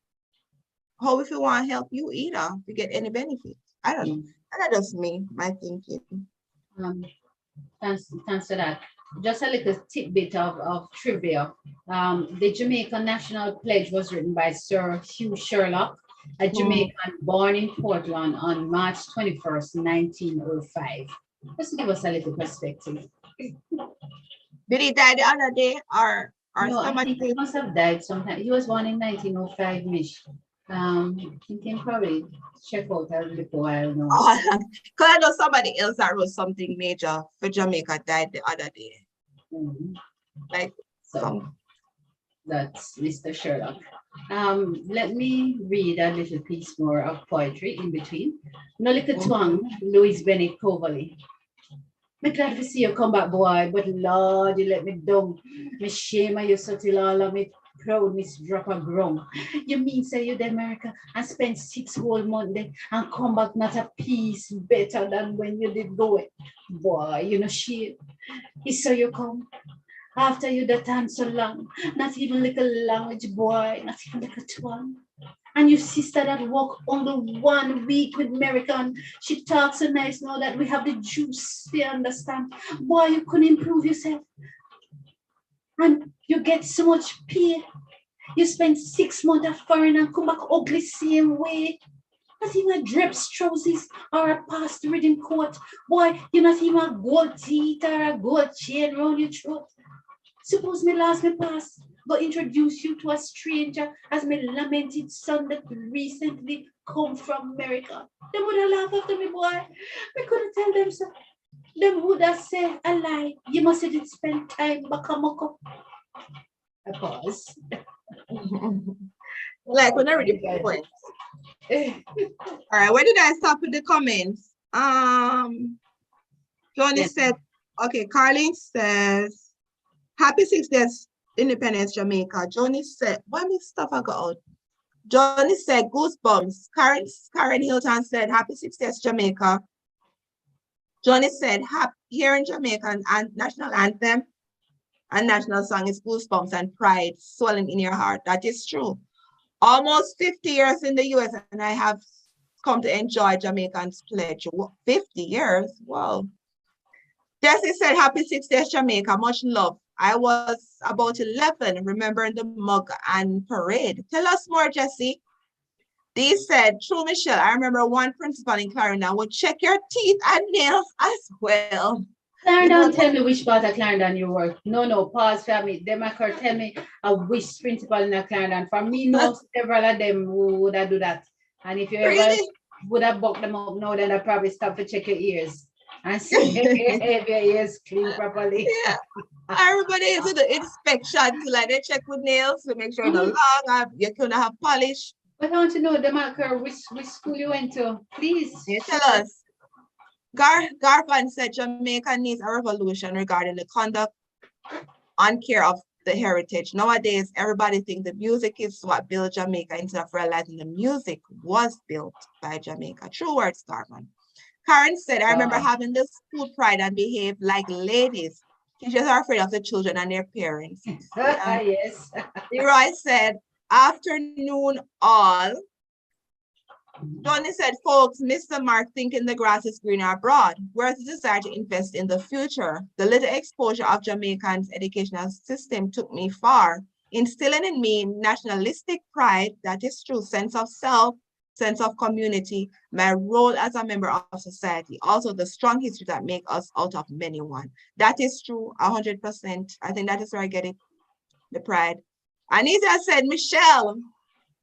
how if you want to help you either to get any benefits? I don't know. That's just me, my thinking. Thanks for that. Just a little tidbit of trivia. The Jamaican National Pledge was written by Sir Hugh Sherlock, a Jamaican born in Portland on March 21st, 1905. Just to give us a little perspective. Did he die the other day, or no, somebody? I think he must have died sometime. He was born in 1905, Mish. You can probably check out a little while now. Because I know somebody else that wrote something major for Jamaica died the other day. Like, so that's Mr. Sherlock. Let me read a little piece more of poetry in between. No little twang, Louis Bennett Coverley. I'm glad to see you come back, boy, but Lord, you let me down. Me shame of you so till all of me proudness drop a ground. You mean say you to America and spend 6 whole months there and come back not a piece better than when you did go it? Boy, you know shit. It's so you come. After you the time so long, not even little language, boy, not even little twang. And your sister that walk only 1 week with American, she talks so nice now that we have the juice, they understand. Boy, you couldn't improve yourself. And you get so much pay. You spend 6 months at foreign and come back ugly same way. Not even a drapes trousers or a past reading coat. Boy, you're not even a gold teeth or a gold chain around your throat. Suppose me last me pass, go introduce you to a stranger as my lamented son that recently come from America. They would have laughed after me, boy. We couldn't tell them so. They would have said a lie. You must have spend time back a muck. I pause. Like when I read the points. All right, where did I stop with the comments? Johnny said, okay, Carlene says, happy 6 days Independence Jamaica. Johnny said, why me stuff I got out? Johnny said, goosebumps. Karen Hilton said, happy 6 days Jamaica. Johnny said, here in Jamaica, and national anthem and national song is goosebumps and pride swelling in your heart. That is true. Almost 50 years in the US, and I have come to enjoy Jamaican's Pledge. 50 years, wow. Jesse said, happy 6 days Jamaica, much love. I was about 11, remembering the mug and parade. Tell us more, Jesse. Dee said, true, Michelle. I remember one principal in Clarendon would check your teeth and nails as well. Clarendon, tell me which part of Clarendon you work. No, pause for me. Them occur, tell me which principal in a Clarendon. For me, no, several of them who would have do that. And if you ever Really? would have bucked them up now, then I probably stop to check your ears and see if your ears clean properly. Yeah. Everybody is to the inspection to like they check with nails to make sure the long you can have polish. But I want to know the marker which school you went to, please. You tell us. Garfan said Jamaica needs a revolution regarding the conduct and care of the heritage. Nowadays, everybody thinks the music is what built Jamaica instead of realizing the music was built by Jamaica. True words, Garfan. Karen said, I remember having the school pride and behave like ladies. Teachers are afraid of the children and their parents. Yeah. Yes. Leroy said, afternoon all. Johnny said, folks, miss the mark thinking the grass is greener abroad. Whereas the desire to invest in the future. The little exposure of Jamaican's educational system took me far, instilling in me nationalistic pride, that is true, sense of self, sense of community, my role as a member of society, also the strong history that make us out of many one. That is true, 100%. I think that is where I get it, the pride. Anita said, Michelle,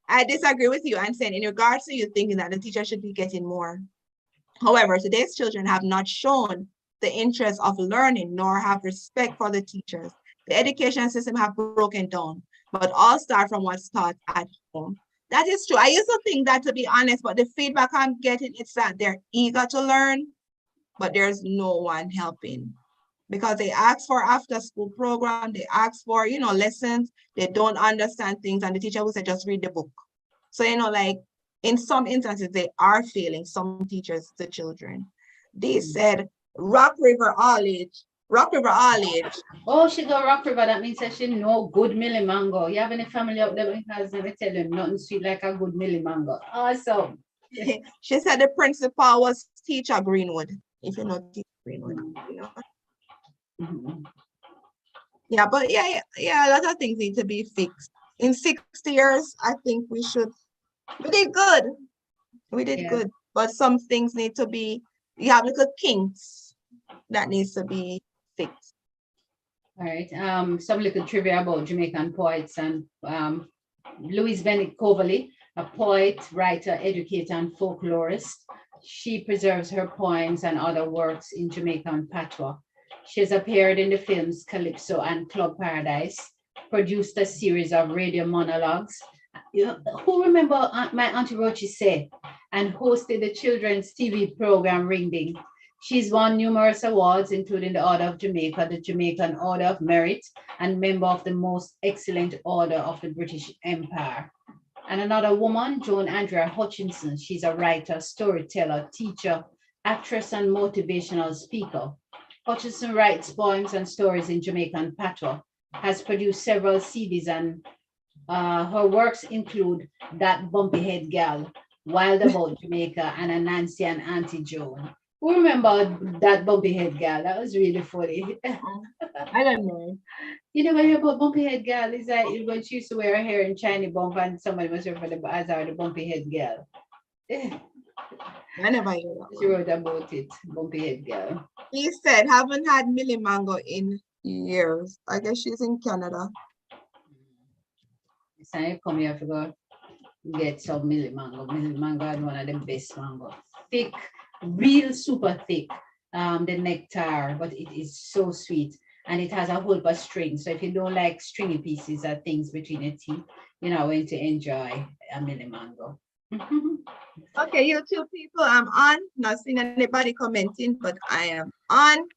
I disagree with you and saying in regards to you thinking that the teacher should be getting more. However, today's children have not shown the interest of learning nor have respect for the teachers. The education system have broken down, but all start from what's taught at home. That is true. I used to think that, to be honest, but the feedback I'm getting is that they're eager to learn, but there's no one helping. Because they ask for after school program, they ask for, lessons, they don't understand things, and the teacher will say, just read the book. So, like in some instances, they are failing some teachers, the children. They said, Rock River all age. Oh, she go Rock River, that means that she know good milli mango. You have any family up there? Because let me tell you, nothing sweet like a good milli mango. Awesome. She said the principal was teacher Greenwood, if you know teacher Greenwood, Yeah, but yeah, a lot of things need to be fixed. In 60 years, I think we did good. We did good, but some things need to be, you have little kinks that needs to be fixed. All right, some little trivia about Jamaican poets and Louise Bennett Coverley, a poet, writer, educator, and folklorist. She preserves her poems and other works in Jamaican patois. She has appeared in the films Calypso and Club Paradise, produced a series of radio monologues. Who remember my Auntie Rochi said, and hosted the children's TV program Ring Ding. She's won numerous awards, including the Order of Jamaica, the Jamaican Order of Merit, and member of the Most Excellent Order of the British Empire. And another woman, Joan Andrea Hutchinson. She's a writer, storyteller, teacher, actress, and motivational speaker. Hutchinson writes poems and stories in Jamaican patois, has produced several CDs, and her works include That Bumpy Head Gal, Wild About Jamaica, and A Nancy and Auntie Joan. Who remember That Bumpy Head Gal? That was really funny. I don't know. You never hear about Bumpy Head Gal? It's like when she used to wear her hair in shiny bump and somebody must refer to as her the Bumpy Head Gal. I never heard that. She wrote about it, Bumpy Head Gal. He said, haven't had Millie Mango in years. I guess she's in Canada. It's time you come here to go get some Millie Mango. Millie Mango is one of the best mango. Thick, real super thick, the nectar, but it is so sweet. And it has a whole bunch of string. So if you don't like stringy pieces or things between your teeth, you're not going to enjoy a Millie Mango. Okay, you two people, I'm on. Not seeing anybody commenting, but I am on.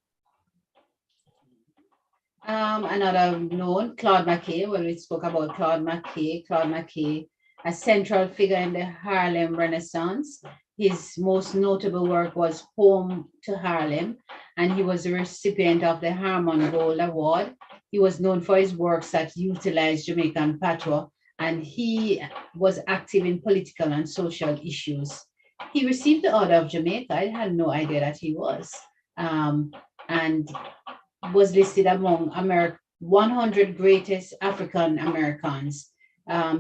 Another known, Claude Mckay. When we spoke about Claude Mckay, a central figure in the Harlem Renaissance. His most notable work was Home to Harlem, and he was a recipient of the Harmon Gold Award. He was known for his works that utilized Jamaican patois, and he was active in political and social issues. He received the Order of Jamaica. I had no idea that he was, and was listed among 100 greatest African Americans.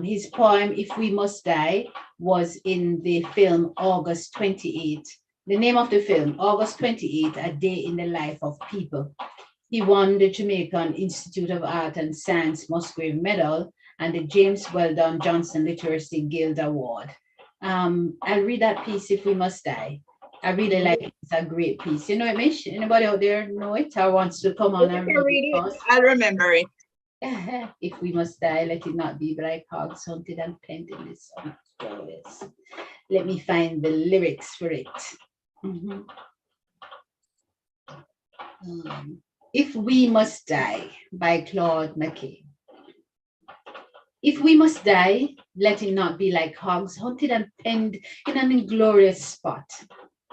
His poem, If We Must Die, was in the film August 28, The name of the film, August 28, A Day in the Life of People. He won the Jamaican Institute of Art and Science Musgrave Medal and the James Weldon Johnson Literacy Guild Award. I'll read that piece, If We Must Die. I really like it. It's a great piece. You know it, Mish? Anybody out there know it or wants to come on and read it? I'll remember it. If we must die, let it not be like hogs hunted and pent in the sun. Let me find the lyrics for it. If We Must Die by Claude Mckay. If we must die, let it not be like hogs hunted and penned in an inglorious spot,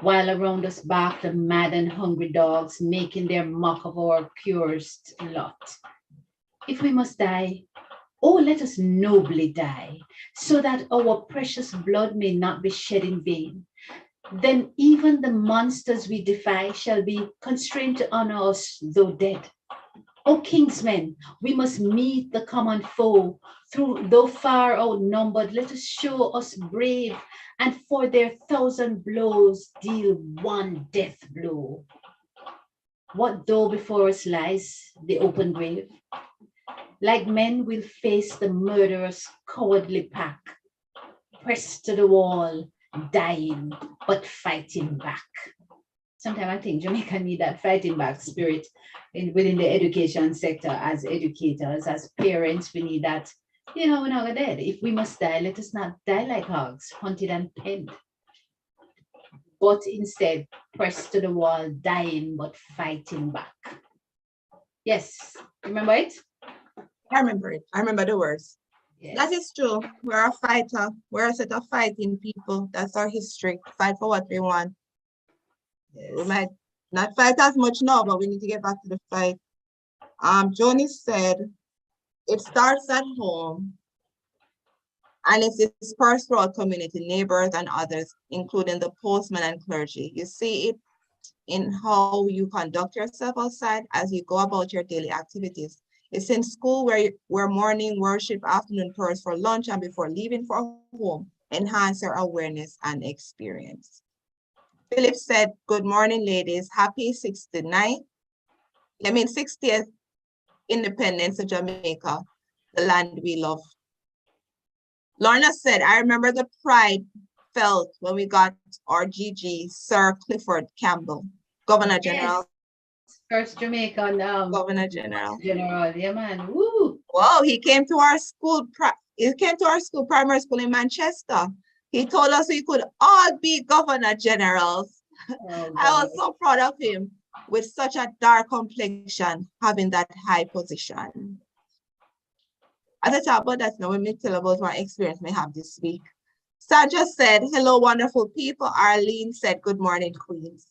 while around us bark the mad and hungry dogs, making their mock of our purest lot. If we must die, oh, let us nobly die, so that our precious blood may not be shed in vain. Then even the monsters we defy shall be constrained to honor us, though dead. O kingsmen, we must meet the common foe, though far outnumbered, let us show us brave, and for their 1,000 blows deal one death blow. What though before us lies the open grave? Like men we'll face the murderous cowardly pack, pressed to the wall, dying, but fighting back. Sometimes I think Jamaica need that fighting back spirit within the education sector. As educators, as parents, we need that. You know, we're not dead. If we must die, let us not die like hogs, hunted and penned, but instead pressed to the wall, dying, but fighting back. Yes, remember it? I remember it. I remember the words. Yes. That is true. We're a fighter. We're a set of fighting people. That's our history. Fight for what we want. Yes. We might not fight as much now, but we need to get back to the fight. Joan said, it starts at home, and it's dispersed throughout community, neighbors, and others, including the postman and clergy. You see it in how you conduct yourself outside as you go about your daily activities. It's in school where morning worship, afternoon prayers for lunch, and before leaving for home enhance your awareness and experience. Philip said, good morning, ladies. Happy 60th independence of Jamaica, the land we love. Lorna said, I remember the pride felt when we got our GG, Sir Clifford Campbell, Governor General. First Jamaican Governor General. Yeah, man. Woo! Wow, he came to our school. He came to our school, primary school in Manchester. He told us we could all be governor generals. Oh, I was so proud of him with such a dark complexion, having that high position. As I talk about that now, let me tell about my experience I have this week. Sandra said, hello, wonderful people. Arlene said, good morning, Queens.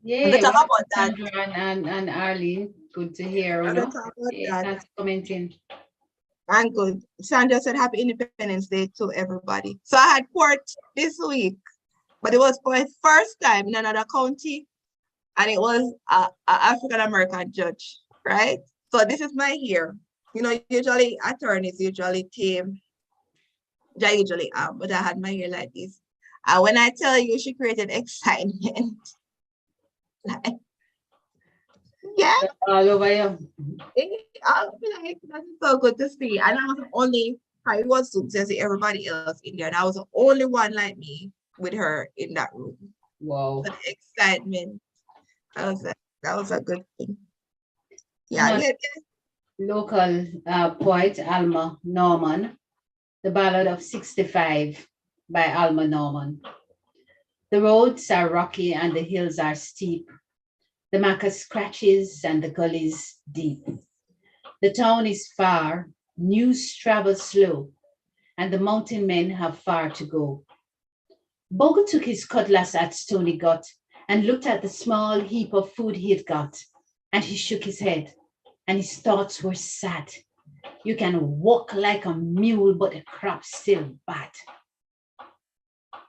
Yeah, talk about that. Sandra and Arlene, good to hear. Talk about that. That's commenting. And good. Sandra said, happy Independence Day to everybody. So I had court this week, but it was for the first time in another county, and it was an African-American judge, right? So this is my year. You know, usually attorneys usually team. I usually am, but I had my hair like this. And when I tell you, she created excitement. Like, yeah. All over you. I'll be like, that's so good to see. And I was the only, I was to see everybody else in there, and I was the only one like me with her in that room. Wow. But the excitement, that was a good thing. Yeah. Local poet Alma Norman, The Ballad of 65 by Alma Norman. The roads are rocky and the hills are steep. The maca scratches and the gullies deep. The town is far, news travels slow, and the mountain men have far to go. Bogle took his cutlass at Stony Gut and looked at the small heap of food he had got, and he shook his head, and his thoughts were sad. You can walk like a mule, but the crop's still bad.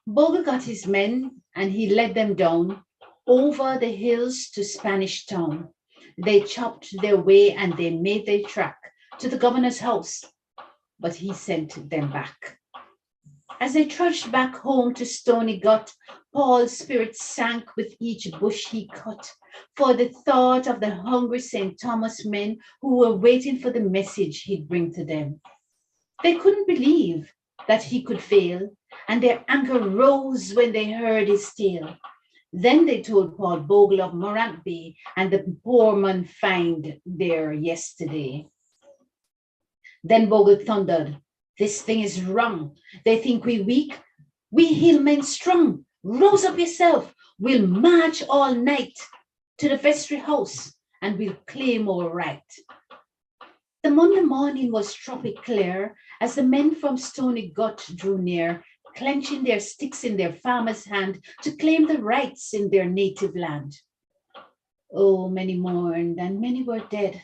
Bogle got his men, and he led them down over the hills to Spanish Town. They chopped their way and they made their track to the governor's house, but he sent them back. As they trudged back home to Stony Gut, Paul's spirit sank with each bush he cut, for the thought of the hungry St. Thomas men who were waiting for the message he'd bring to them. They couldn't believe that he could fail, and their anger rose when they heard his tale. Then they told Paul Bogle of Morant Bay and the poor man found there yesterday. Then Bogle thundered, "This thing is wrong. They think we weak. We hillmen strong. Rouse up yourself. We'll march all night to the vestry house and we'll claim our right." The Monday morning was tropic clear as the men from Stony Gut drew near, clenching their sticks in their farmer's hand to claim the rights in their native land. Oh, many mourned and many were dead.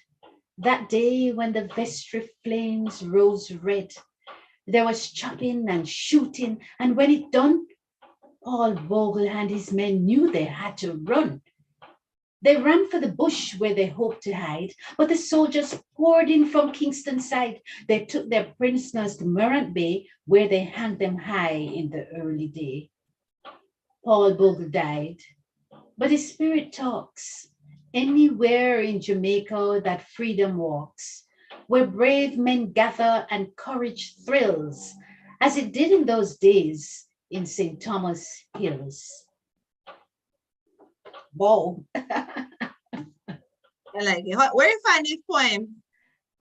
That day when the vestry flames rose red, there was chopping and shooting, and when it done, Paul Bogle and his men knew they had to run. They ran for the bush where they hoped to hide, but the soldiers poured in from Kingston side. They took their prisoners to Morant Bay, where they hanged them high in the early day. Paul Bogle died, but his spirit talks anywhere in Jamaica that freedom walks, where brave men gather and courage thrills, as it did in those days in St. Thomas Hills. Wow. I like it. Where you find this poem?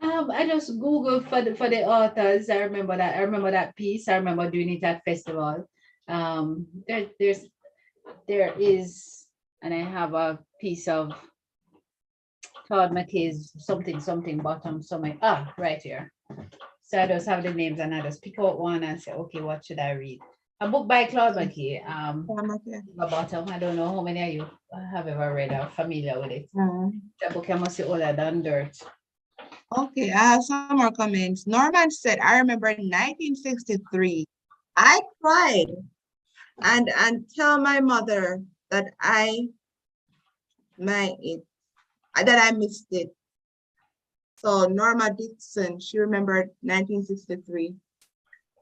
I just Googled for the authors. I remember that. I remember that piece. I remember doing it at festival. There is, and I have a piece of Claude Mckay's something bottom somewhere. Right here. So I just have the names and I just pick out one and say, okay, what should I read? A book by Claude Mckay. Bottom. I don't know how many of you have ever read or familiar with it. The book I must say older than dirt. Okay, I have some more comments. Norman said, I remember 1963. I cried and tell my mother that I missed it. So Norma Dixon, she remembered 1963.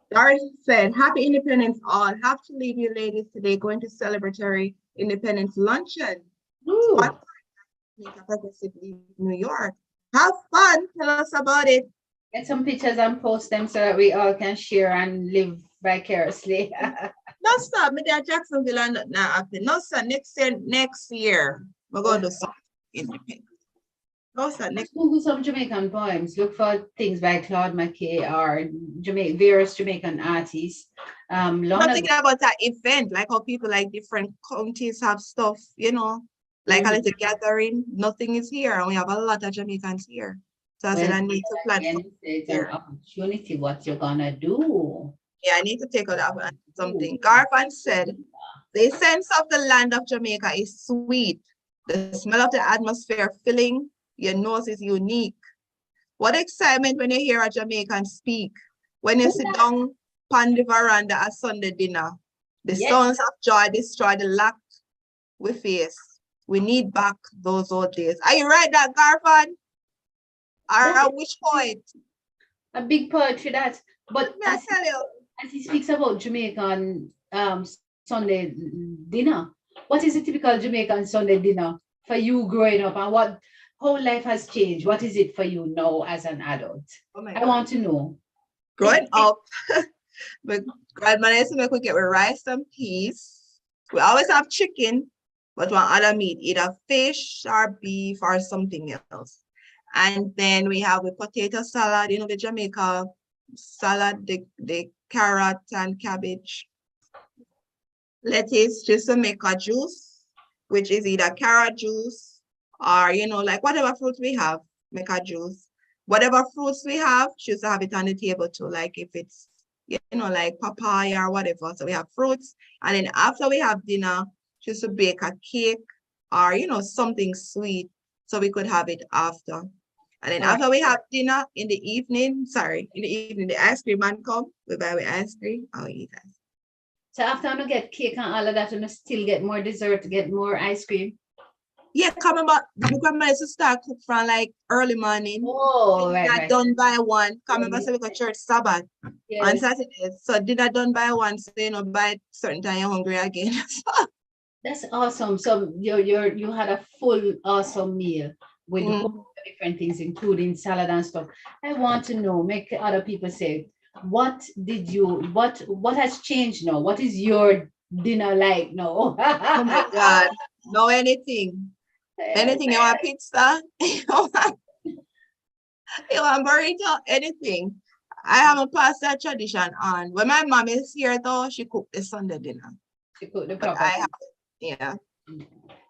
Dorothy said, happy Independence all. Have to leave you ladies today going to celebratory Independence luncheon. Spot New York. Have fun. Tell us about it. Get some pictures and post them so that we all can share and live vicariously. No, sir. Me there Jacksonville and not happen. No, sir. Next year, we're going to do something independent. No, sir. Next. Google some Jamaican poems. Look for things by Claude Mckay or various Jamaican artists. I'm thinking about that event, like how people like different counties have stuff, you know, like a little gathering. Nothing is here, and we have a lot of Jamaicans here. So I said I need to plan. It's an opportunity. What you're gonna do? Yeah, I need to take out something. Garfan said, the sense of the land of Jamaica is sweet. The smell of the atmosphere filling your nose is unique. What excitement when you hear a Jamaican speak. When you sit down on the veranda at Sunday dinner. The sounds of joy destroy the lack we face. We need back those old days. Are you right, that Garfan? Or which poet? A big poetry that. But I tell you. As he speaks about Jamaican Sunday dinner, what is a typical Jamaican Sunday dinner for you growing up, and what whole life has changed? What is it for you now as an adult? I want to know. Growing up, my grandmother used to make we get with rice and peas. We always have chicken, but one other meat, either fish or beef or something else. And then we have a potato salad, you know, the Jamaica salad, the carrot and cabbage. Lettuce, just to make a juice, which is either carrot juice or, you know, like whatever fruit we have, make a juice. Whatever fruits we have, choose to have it on the table too, like if it's, you know, like papaya or whatever. So we have fruits. And then after we have dinner, choose to bake a cake or, you know, something sweet so we could have it after. And then after we have dinner in the evening, the ice cream man come, we buy with ice cream, I'll eat ice cream. So after I get cake and all of that, and still get more dessert, get more ice cream. Yeah, come about my grandma used to start cook from like early morning. Oh, Dinner right. done by one. Come remember say we go church Sabbath on Yes. Saturdays. So dinner done by one, so by certain time you're hungry again. That's awesome. So you had a full awesome meal with whole different things, including salad and stuff. I want to know, make other people say, what has changed now? What is your dinner like now? Oh my God. No anything. Anything you want pizza? You want burrito? Anything. I haven't passed that tradition on. When my mom is here though, she cooked the Sunday dinner. She cooked the But proper I thing. have, yeah.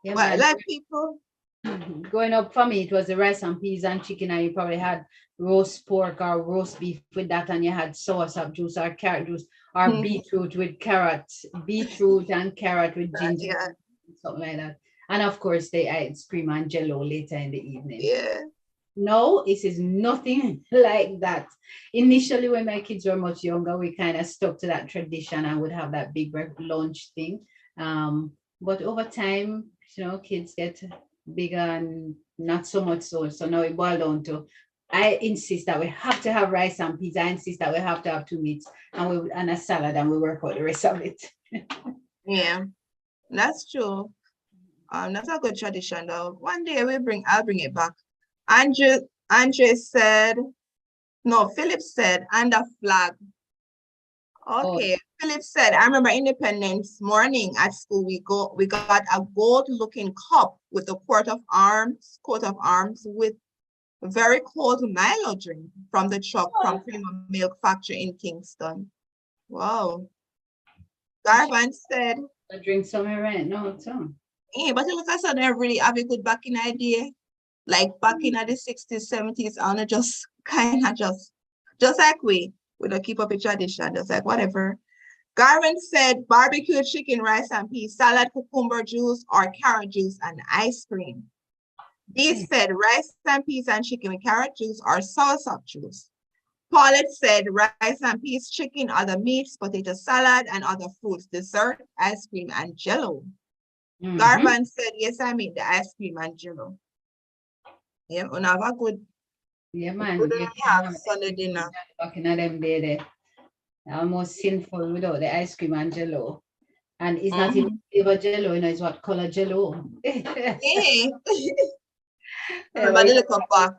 Yeah, But man. like people, Growing up for me, it was the rice and peas and chicken, and you probably had roast pork or roast beef with that, and you had soursop juice or carrot juice or beetroot with carrot, beetroot and carrot with ginger, yeah, something like that. And of course, they ice cream and jello later in the evening. yeah. No, it is nothing like that. Initially, when my kids were much younger, we kind of stuck to that tradition and would have that big lunch thing. But over time, kids get bigger and not so much so. So now it boiled down to, I insist that we have to have rice and peas. I insist that we have to have 2 meats and a salad, and we work out the rest of it. Yeah, that's true. That's a good tradition though. One day I'll bring it back. Andre said, no, Philip said, and a flag. Okay, Philip said, I remember Independence morning at school, we got a gold-looking cup with a coat of arms with a very cold Milo drink from the truck from Prima Milk Factory in Kingston. Wow. Garvan said, I drink somewhere right now, too. Yeah, but it looks like they really have a good back in idea. Like back in the 60s, 70s, I wanna just kind of just like we don't keep up a tradition, just like whatever. Garvin said barbecue chicken, rice and peas, salad, cucumber juice, or carrot juice, and ice cream. Dee said rice and peas and chicken with carrot juice or soursop juice. Paulette said rice and peas, chicken, other meats, potato salad, and other fruits, dessert, ice cream, and jello. Garvan said, yes, I mean the ice cream and jello. Yeah, and have a good, man. good Sunday dinner. Back in them day, they almost sinful without the ice cream and jello. And it's not even flavor jello, it's what color jello. Yeah. Remember the little box.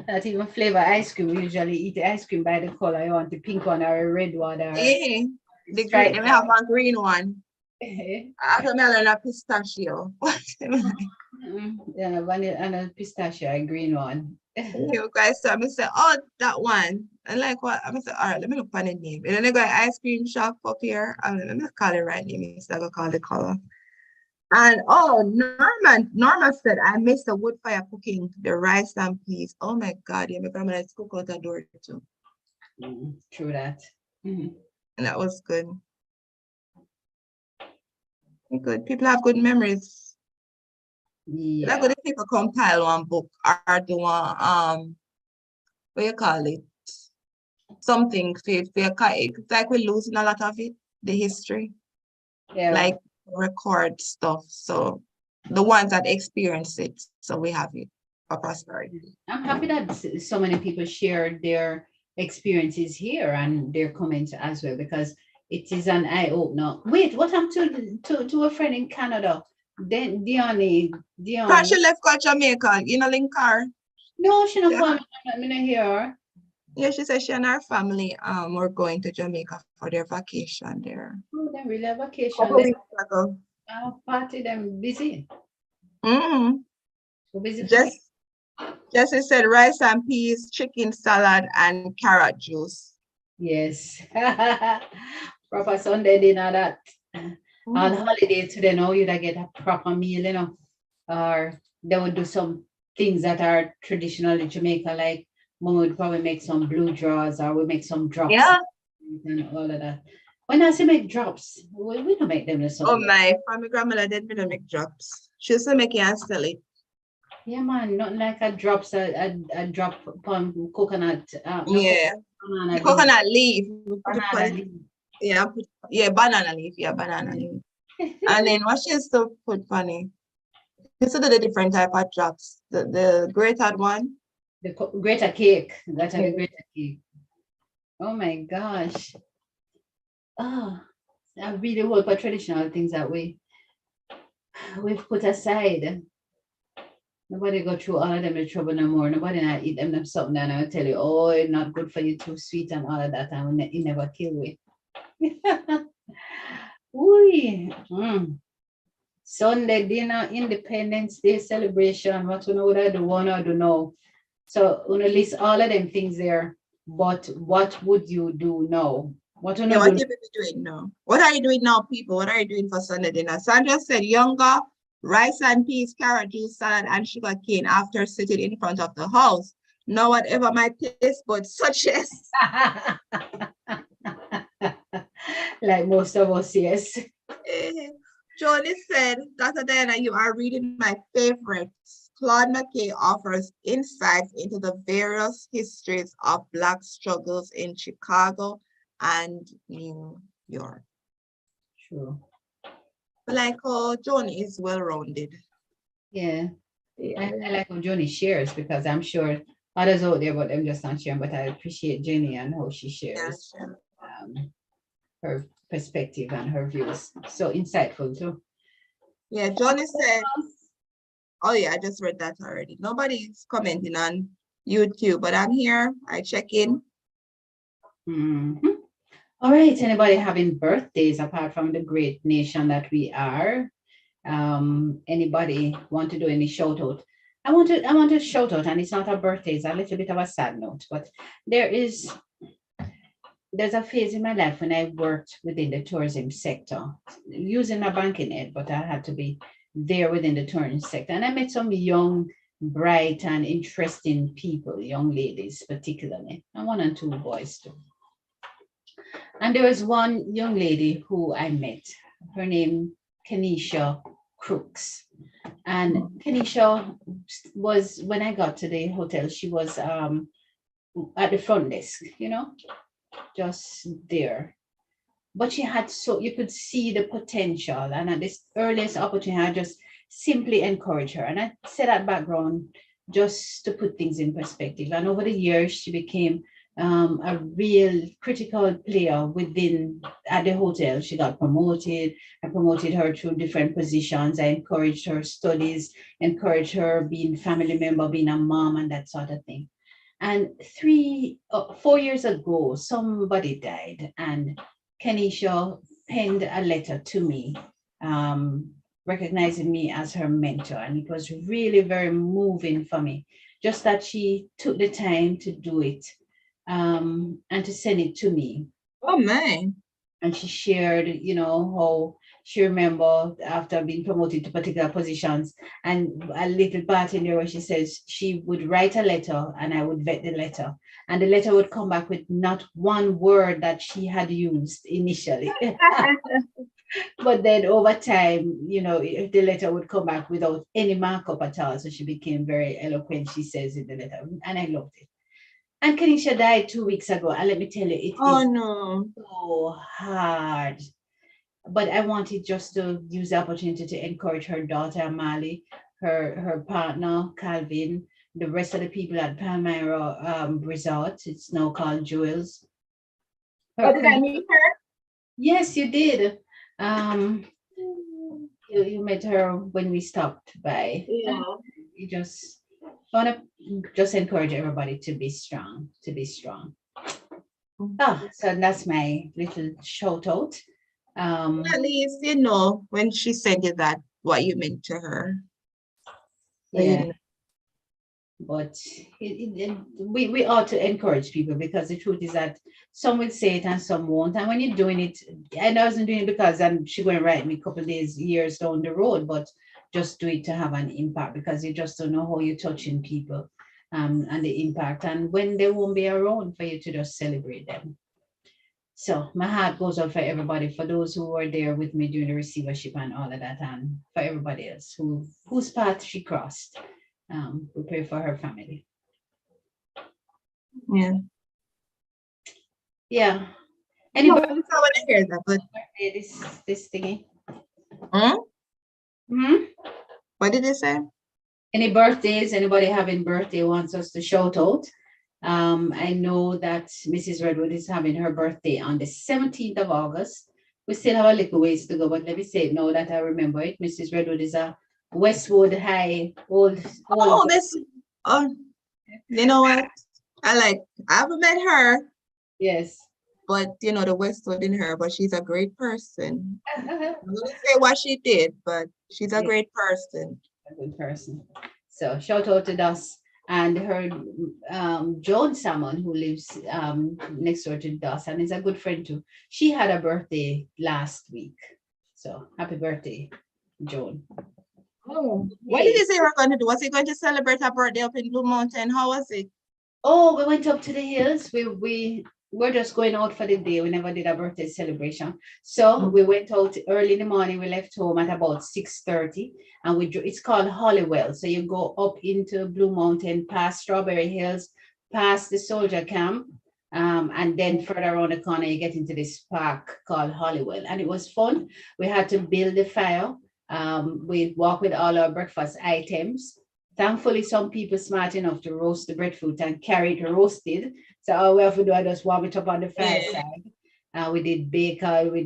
Not even flavor ice cream. We usually eat the ice cream by the color. You want the pink one or a red one. Or yeah. The green, we have a green one. After melon a pistachio. Yeah, vanilla and a pistachio, a green one. You guys saw me say, oh, that one. And like what? I'm say, all right, let me look for the name. And then I got ice cream shop up here. Let me call it right name instead of call the color. And oh, Norma said, I missed the wood fire cooking the rice and peas. Oh my God, yeah, my grandma let's cook out the door too. True that. And that was good. Good. People have good memories. Yeah. Like when people compile one book or do one what you call it? Something it's like we're losing a lot of it, the history. Yeah. Like record stuff. So the ones that experience it, so we have it for prosperity. I'm happy that so many people share their experiences here and their comments as well, because it is an eye opener. Wait, what happened to a friend in Canada? Then Dion. She left for Jamaica, link her. No, she not going. I'm not here. Yeah, she said she and her family were going to Jamaica for their vacation there. Oh, they really have vacation. Party them busy. So busy. Jesse said rice and peas, chicken salad, and carrot juice. Yes. Proper Sunday dinner that. On holiday today, now you'd get a proper meal, or they would do some things that are traditionally Jamaica, like Mom would probably make some blue draws, or we make some drops. Yeah. And all of that. When I say make drops, we don't make them the same. Oh my, from my grandmother did not make drops. She used to make it and sell it. Yeah, man, not like a drops, a drop on coconut. Yeah. Coconut leaf. Banana leaf. Yeah, banana leaf. Yeah, banana leaf. And then what she used to put funny? Consider the different type of chops. The grated one. The greater cake. That's the greater cake. Oh my gosh. Oh, I really hope for traditional things that we've put aside. Nobody go through all of them in trouble no more. Nobody not eat them something and I'll tell you, oh, it's not good for you, too sweet and all of that, and it never kill we. Ooh. Sunday dinner, Independence Day celebration. What you know what I do, want to do now. So we list all of them things there. But what would you do now? What you know? What you be doing now? What are you doing now, people? What are you doing for Sunday dinner? Sandra said younger, rice and peas, carrot juice, salad, and sugar cane after sitting in front of the house. Now whatever my taste buds suggest. Like most of us, yes. Joan said, Dr. Diana, you are reading my favorites. Claude Mckay offers insights into the various histories of Black struggles in Chicago and New York. True. Like Joan is well-rounded. Yeah. I like how Johnny shares because I'm sure others out there, but I'm just not sharing. But I appreciate Jenny and how she shares her perspective and her views. So insightful too. Yeah, Johnny said, oh yeah, I just read that already. Nobody's commenting on YouTube, but I'm here. I check in. Mm-hmm. All right. Anybody having birthdays apart from the great nation that we are? Anybody want to do any shout out? I want to shout out, and it's not a birthday, it's a little bit of a sad note, but there's a phase in my life when I worked within the tourism sector, using a banking aid, but I had to be there within the tourism sector. And I met some young, bright, and interesting people, young ladies particularly, and one and two boys too. And there was one young lady who I met, her name Kenisha Crooks. And Kenisha was, when I got to the hotel, she was at the front desk, just there. But she had, so you could see the potential, and at this earliest opportunity, I just simply encouraged her. And I set that background just to put things in perspective. And over the years, she became a real critical player at the hotel. She got promoted. I promoted her to different positions. I encouraged her studies, encouraged her being family member, being a mom, and that sort of thing. And 4 years ago, somebody died, and Kenisha penned a letter to me, recognizing me as her mentor. And it was really very moving for me, just that she took the time to do it, and to send it to me. Oh, man. And she shared, how she remembered after being promoted to particular positions, and a little part in there where she says she would write a letter and I would vet the letter, and the letter would come back with not one word that she had used initially. But then over time, the letter would come back without any markup at all. So she became very eloquent, she says in the letter, and I loved it. And Kenisha died 2 weeks ago. And let me tell you, it is so hard. But I wanted just to use the opportunity to encourage her daughter, Amali, her partner, Calvin, the rest of the people at Palmyra Resort. It's now called Jewels. Did I meet her? Yes, you did. You met her when we stopped by. Yeah. You just want to just encourage everybody to be strong, so that's my little shout out. At least, when she said that, what you meant to her. Yeah. But we ought to encourage people, because the truth is that some will say it and some won't. And when you're doing it, and I wasn't doing it because she's going to write me a couple of years down the road, but just do it to have an impact, because you just don't know how you're touching people, and the impact, and when they won't be around for you to just celebrate them. So my heart goes out for everybody, for those who were there with me during the receivership and all of that, and for everybody else whose path she crossed. We pray for her family. Yeah. Yeah. Anybody? I want to hear that, but this thingy. Hmm? What did they say? Any birthdays, anybody having birthday wants us to shout out. I know that Mrs. Redwood is having her birthday on the 17th of August. We still have a little ways to go, but let me say it now that I remember it. Mrs. Redwood is a Westwood High old. Oh, this. Oh, you know what? I haven't met her, Yes. but you know the Westwood in her. But she's a great person. I'm gonna say what she did, but she's a great person. A good person. So shout out to Dust and her Joan Salmon, who lives next door to Dust and is a good friend too. She had a birthday last week. So happy birthday, Joan. Oh, what did you say we're going to do? Was he going to celebrate her birthday up in Blue Mountain? How was it? Oh, we went up to the hills. We were just going out for the day. We never did a birthday celebration. So we went out early in the morning. We left home at about 6:30 and it's called Hollywell. So you go up into Blue Mountain, past Strawberry Hills, past the soldier camp. And then further around the corner, you get into this park called Hollywell. And it was fun. We had to build the fire. We walked with all our breakfast items. Thankfully, some people smart enough to roast the breadfruit and carry it roasted. So all we have to do is just warm it up on the fireside. We did bacon, we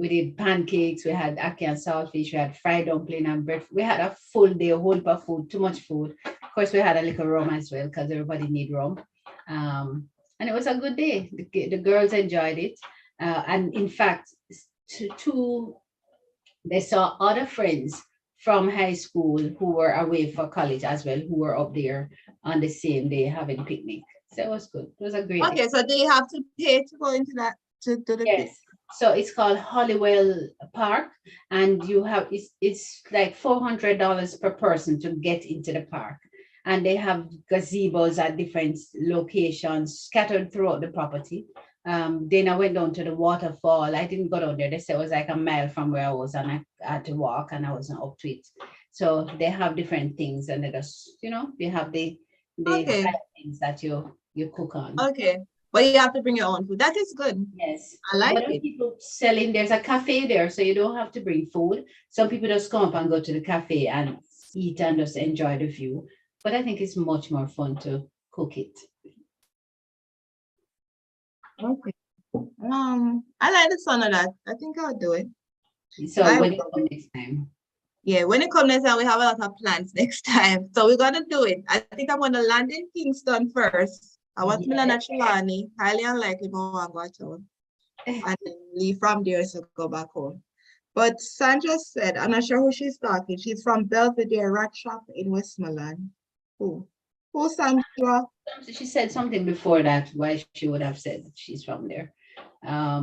did pancakes, we had ackee and saltfish, we had fried dumpling and bread. We had a full day, a whole heap of food, too much food. Of course, we had a little rum as well because everybody need rum. And it was a good day. The girls enjoyed it. And in fact, they saw other friends from high school who were away for college as well, who were up there on the same day having picnic. So it was good. It was a great day. Okay, so do you have to pay to go into that to do the Yes. So it's called Hollywell Park, and you have it's like $400 per person to get into the park. And they have gazebos at different locations scattered throughout the property. Then I went down to the waterfall. I didn't go down there. They said it was like a mile from where I was, and I had to walk, and I wasn't up to it. So they have different things, and they just, they have the things that you cook on. Okay, but you have to bring your own food. That is good. Yes, I like it. People selling. There's a cafe there, so you don't have to bring food. Some people just come up and go to the cafe and eat and just enjoy the view. But I think it's much more fun to cook it. Okay. I like the sound of that. I think I'll do it. So when it comes next time. Yeah, when it comes next time, we have a lot of plans next time. So we're gonna do it. I think I'm gonna land in Kingston first. I want to land at Trelawney. Highly unlikely, but I'm going to town. And then leave from there to go back home. But Sandra said, I'm not sure who she's talking. She's from Belvedere Rat Shop in Westmoreland. Who? Who's Sandra? She said something before that, why she would have said she's from there. I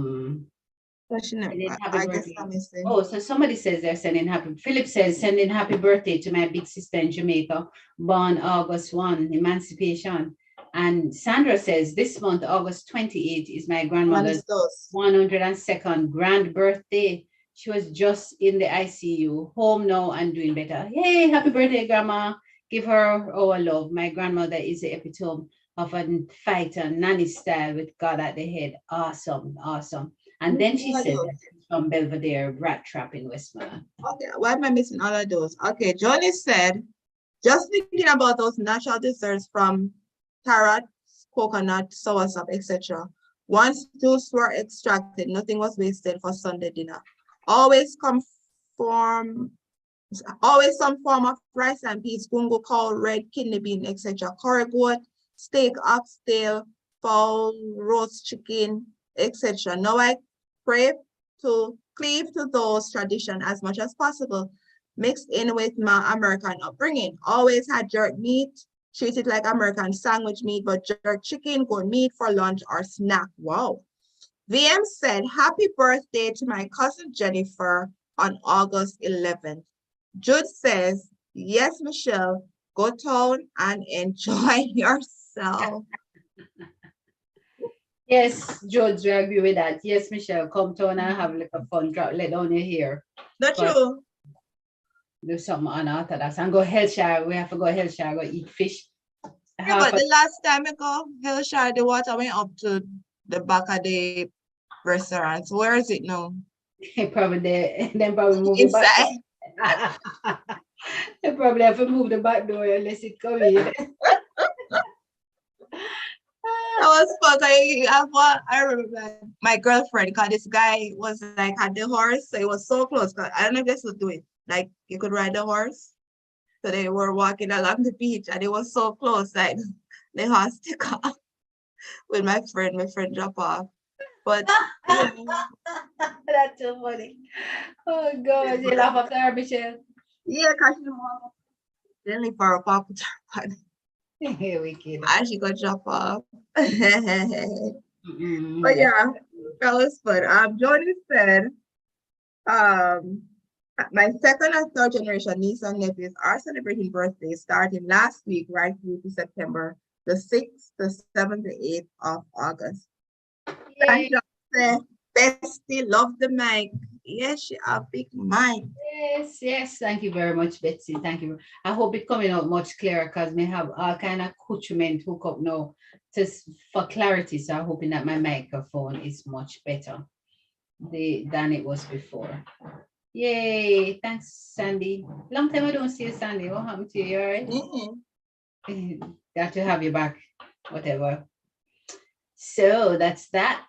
guess I'm missing. Oh, so somebody says they're sending happy. Philip says, sending happy birthday to my big sister in Jamaica, born August 1, Emancipation. And Sandra says, this month, August 28th, is my grandmother's 102nd grand birthday. She was just in the ICU, home now and doing better. Yay, happy birthday, Grandma. Give her our love. My grandmother is the epitome of a fighter, nanny style with God at the head. Awesome, awesome. And then she said that she's from Belvedere Rat Trap in Westmoreland. Okay, why am I missing all of those? Okay, Johnny said, just thinking about those natural desserts from carrot, coconut, soursop, etc. Once those were extracted, nothing was wasted for Sunday dinner. Always some form of rice and peas, gungo cow, red kidney bean, etc. Curry goat, steak, oxtail, fowl, roast chicken, etc. Now I crave to cleave to those traditions as much as possible, mixed in with my American upbringing. Always had jerk meat, treated like American sandwich meat, but jerk chicken, goat meat for lunch or snack. Wow. VM said, happy birthday to my cousin Jennifer on August 11th. Jude says, yes, Michelle, go town and enjoy yourself. Yes, George, we agree with that. Yes, Michelle, come town and have a little fun, let down your hair. Not true. Do something on after that. And go Hillshire. We have to go Hillshire, go eat fish. Yeah, but the last time I go Hillshire, the water went up to the back of the restaurant. So where is it now? Probably there. Then probably move inside. back. They probably have to move the back door unless it come in. That was fun. I remember my girlfriend, because this guy was like had the horse, so it was so close. 'Cause I don't know if they still do it. Like you could ride the horse. So they were walking along the beach and it was so close, like the horse took off with my friend drop off. But That's so funny. Oh God, you laugh after her, Michelle. yeah, because she was really for a pop Here we go. and she got drop off. But Mm-mm. yeah, that was fun. Johnny said, my second and third generation niece and nephews are celebrating birthdays starting last week, right through to September the 6th, the 7th, the 8th of August. And Yay. just say, Bestie, love the mic. Yes, she a big mic. Yes, yes. Thank you very much, Betsy. Thank you. I hope it's coming out much clearer because we have all kind of accoutrement hook up now just for clarity. So I'm hoping that my microphone is much better than it was before. Yay. Thanks, Sandy. Long time I don't see you, Sandy. What happened to you? You all right? Got to have you back. Whatever. So that's that.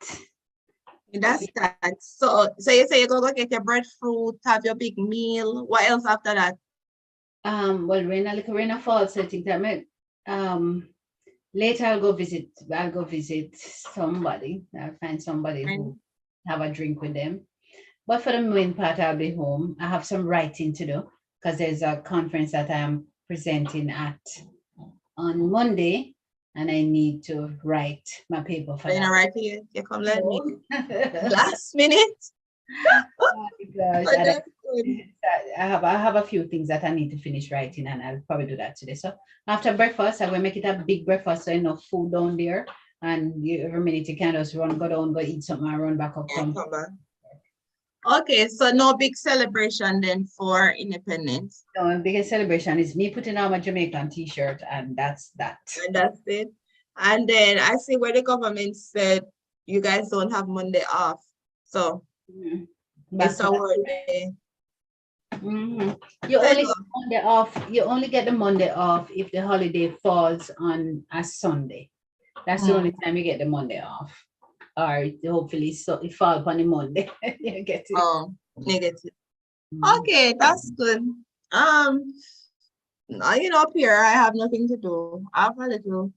That's that. So you say you go get your breadfruit, have your big meal. What else after that? Well, we're in a fall, so I think that might later I'll go visit somebody. I'll find somebody who have a drink with them. But for the main part, I'll be home. I have some writing to do because there's a conference that I'm presenting at on Monday, and I need to write my paper for You know, that. right here, you come let me. Last minute. Because But that's good. I have a few things that I need to finish writing, and I'll probably do that today. So after breakfast, I will make it a big breakfast, so enough food down there, and every minute you can just go down, go eat something, and run back up. Come back. Okay, so no big celebration then for independence. No, the biggest celebration is me putting on my Jamaican t-shirt, and that's that. And that's it. And then I see where the government said you guys don't have Monday off. So it's a work day. You only get Monday off. You only get the Monday off if the holiday falls on a Sunday. That's the only time you get the Monday off. Or hopefully so it falls upon the Monday. You get it. Oh, negative. Okay, that's good. You know, up here I have nothing to do. I have a little.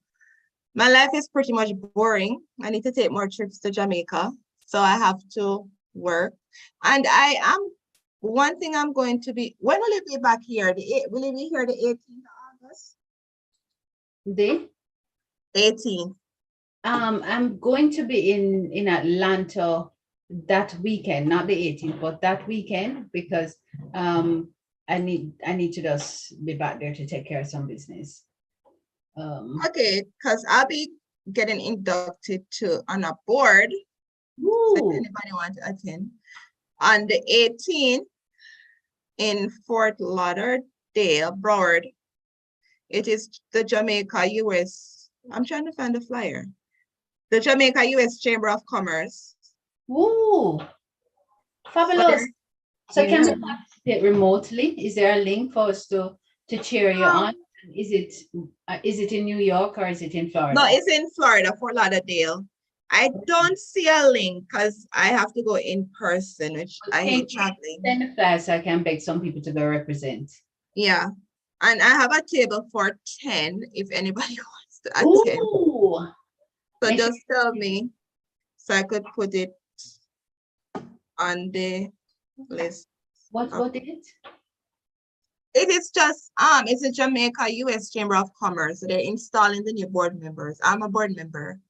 My life is pretty much boring. I need to take more trips to Jamaica, so I have to work. And one thing I'm going to be. When will it be back here? Will it be here the 18th of August? The 18th. I'm going to be in Atlanta that weekend, not the 18th, but that weekend because I need to just be back there to take care of some business. Okay, because I'll be getting inducted on a board. So if anybody want to attend on the 18th in Fort Lauderdale, Broward. It is the Jamaica US. I'm trying to find the flyer. The Jamaica US Chamber of Commerce. Ooh, fabulous. So can we participate remotely? Is there a link for us to cheer you on? Is it in New York or is it in Florida? No, it's in Florida, Fort Lauderdale. I don't see a link because I have to go in person, which I hate traveling. Send the flyer so I can beg some people to go represent. Yeah, and I have a table for 10 if anybody wants to attend. Ooh. So just tell me so I could put it on the list. What is it? It is just it's a Jamaica US Chamber of Commerce. So they're installing the new board members. I'm a board member.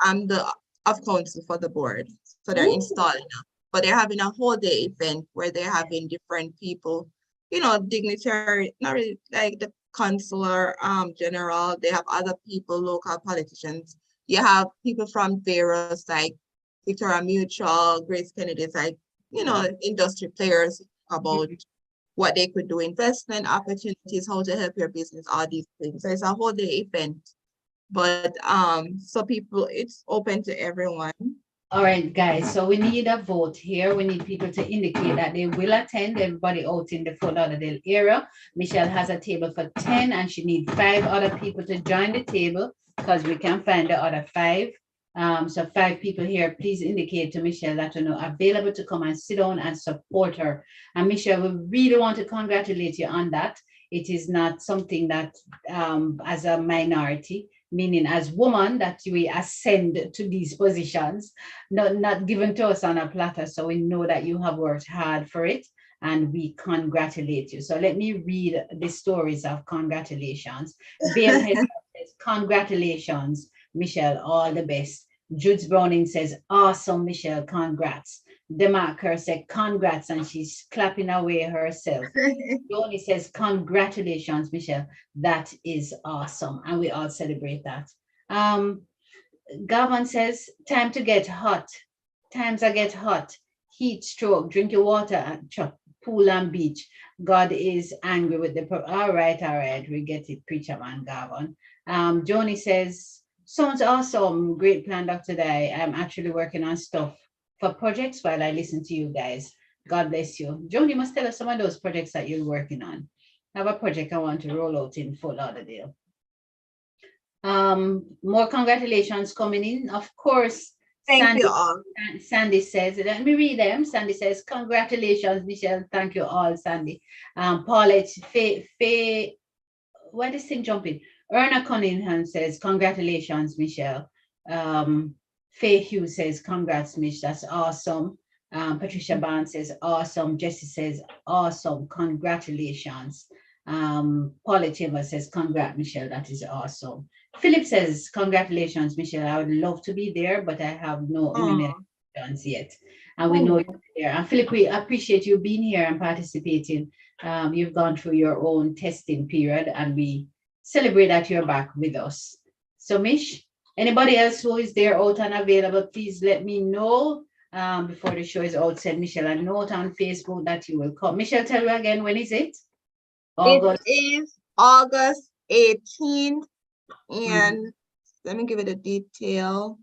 I'm the of council for the board. So they're installing them. But they're having a whole day event where they're having different people, you know, dignitary, not really like the consular general. They have other people, local politicians. You have people from various like Victoria Mutual, Grace Kennedy, like, you know, industry players about what they could do, investment opportunities, how to help your business, all these things. So it's a whole day event. But so people, it's open to everyone. All right, guys. So we need a vote here. We need people to indicate that they will attend. Everybody out in the Fort Lauderdale area. Michelle has a table for 10 and she needs 5 other people to join the table because we can find the other 5. So 5 people here, please indicate to Michelle that you know available to come and sit down and support her. And Michelle, we really want to congratulate you on that. It is not something that as a minority, meaning as woman, that we ascend to these positions, not given to us on a platter. So we know that you have worked hard for it and we congratulate you. So let me read the stories of congratulations. Bill says, congratulations, Michelle, all the best. Judes Browning says, awesome, Michelle, congrats. Demarker said, congrats, and she's clapping away herself. Joan says, congratulations, Michelle. That is awesome. And we all celebrate that. Gavin says, time to get hot. Times I get hot. Heat stroke, drink your water at pool and beach. God is angry with the all right. We get it, preacher man, Gavin. Joni says, sounds awesome. Great plan, Dr. Dai. I'm actually working on stuff for projects while I listen to you guys. God bless you. Joan, you must tell us some of those projects that you're working on. I have a project I want to roll out in Fort Lauderdale. More congratulations coming in. Of course, Thank you all. Sandy says, let me read them. Sandy says, congratulations, Michelle. Thank you all, Sandy. Paulette, Faye, why is this thing jumping? Erna Cunningham says, congratulations, Michelle. Faye Hughes says, congrats, Mitch, that's awesome. Patricia Barnes says, awesome. Jessie says, awesome, congratulations. Paula Chambers says, congrats, Michelle, that is awesome. Philip says, congratulations, Michelle. I would love to be there, but I have no immunity yet. And we know you're there. And Philip, we appreciate you being here and participating. You've gone through your own testing period and we celebrate that you're back with us. So, Mish, anybody else who is there out and available, please let me know before the show is out. Send Michelle a note on Facebook that you will come. Michelle, tell you again, when is it? August. It is August 18th. And let me give it a detail.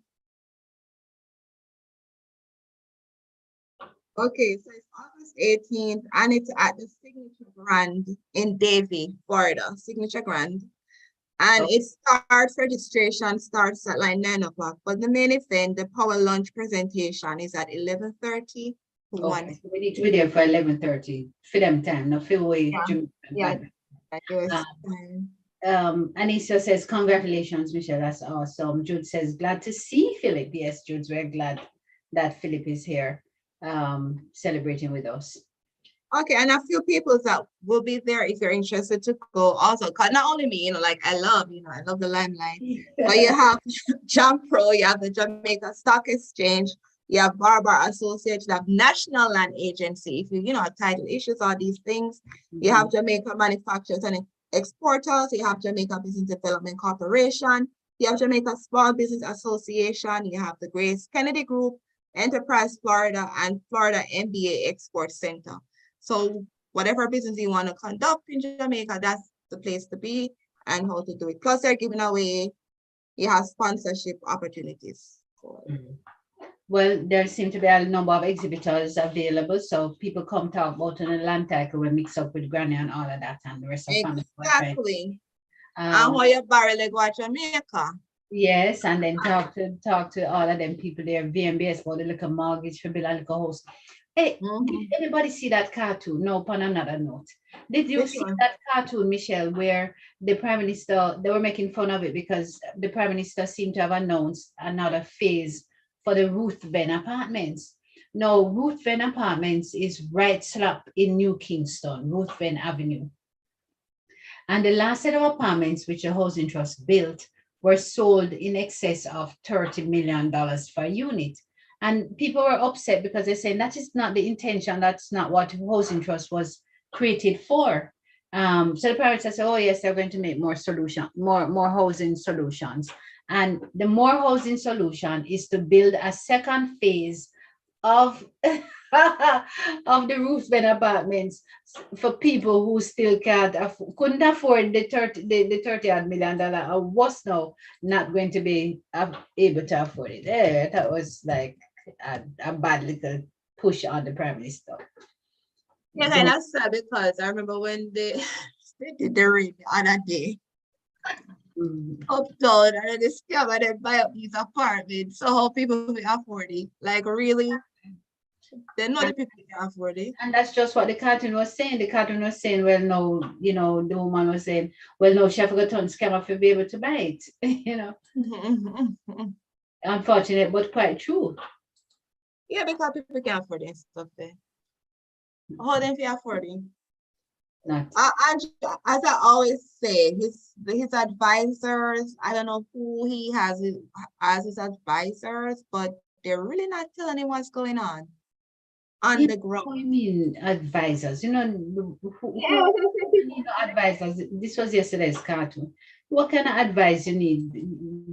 Okay, so it's August 18th and it's at the Signature Grand in Davie, Florida. Signature Grand. And it starts, registration starts at like 9 o'clock. But the main event, the power lunch presentation is at 11:30 to 1. So we need to be there for 11:30. For them time, not for way. Anissa says, congratulations, Michelle. That's awesome. Jude says, glad to see Philip. Yes, Jude, we're glad that Philip is here celebrating with us. Okay, and a few people that will be there if you're interested to go also. Because not only me, like I love the limelight. But you have Jam Pro, you have the Jamaica Stock Exchange, you have Barber Associates, you have National Land Agency. If you title issues, all these things, you have Jamaica Manufacturers and Exporters, you have Jamaica Business Development Corporation, you have Jamaica Small Business Association, you have the Grace Kennedy Group, Enterprise Florida, and Florida MBA Export Center. So whatever business you want to conduct in Jamaica, that's the place to be and how to do it. Plus they're giving away, you have sponsorship opportunities. Well, there seem to be a number of exhibitors available. So people come talk about an Atlantic, we mix up with Granny and all of that and the rest of family. Exactly. And how you barrel go to Jamaica. Yes, and then talk to all of them people there, VMBS for the little mortgage for bill and little house. Hey, did anybody see that cartoon? No, upon another note. Did you see that cartoon, Michelle, where the Prime Minister, they were making fun of it because the Prime Minister seemed to have announced another phase for the Ruth Venn Apartments. Now, Ruth Venn Apartments is right slap in New Kingston, Ruth Venn Avenue. And the last set of apartments which the Housing Trust built were sold in excess of $30 million per unit. And people were upset because they're saying that is not the intention, that's not what Housing Trust was created for. So the parents said, oh yes, they're going to make more housing solutions. And the more housing solution is to build a second phase of of the Ruth Venn Apartments for people who still couldn't afford the $30 million or was now not going to be able to afford it. That was like, a bad little push on the prime minister. Yeah, kind of sad because I remember when they did the raid the other day uptown and then they discovered and buy up these apartments. So how people will afford it? Like really? They know the people can afford it. And that's just what the cartoon was saying. The cartoon was saying, well, no, the woman was saying, well, no, she forgot to scammer to be able to buy it, Unfortunate, but quite true. Yeah, because people can afford it and stuff there. How them can afford it? Not. And as I always say, his advisors, I don't know who he has as his advisors, but they're really not telling him what's going on the ground. What do you mean advisors? Advisors. This was yesterday's cartoon. What kind of advice you need?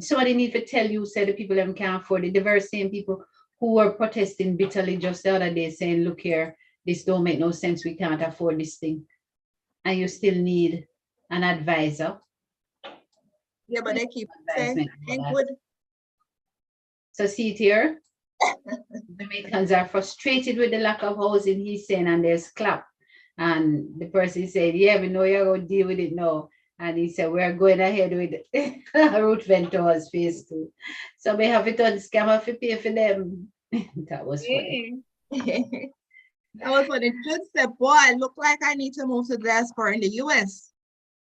Somebody need to tell you, say the people them can't afford it. The very same people who were protesting bitterly just the other day saying, look here, this don't make no sense. We can't afford this thing. And you still need an advisor. Yeah, but they keep saying ain't good. So see it here. Jamaicans are frustrated with the lack of housing, he's saying, and there's clap. And the person said, yeah, we know you're going to deal with it now. And he said, we're going ahead with Root Ventures phase 2. So we have it on scammer to pay for them. That was funny. That was funny. Just said, boy, look like I need to move to diaspora in the US.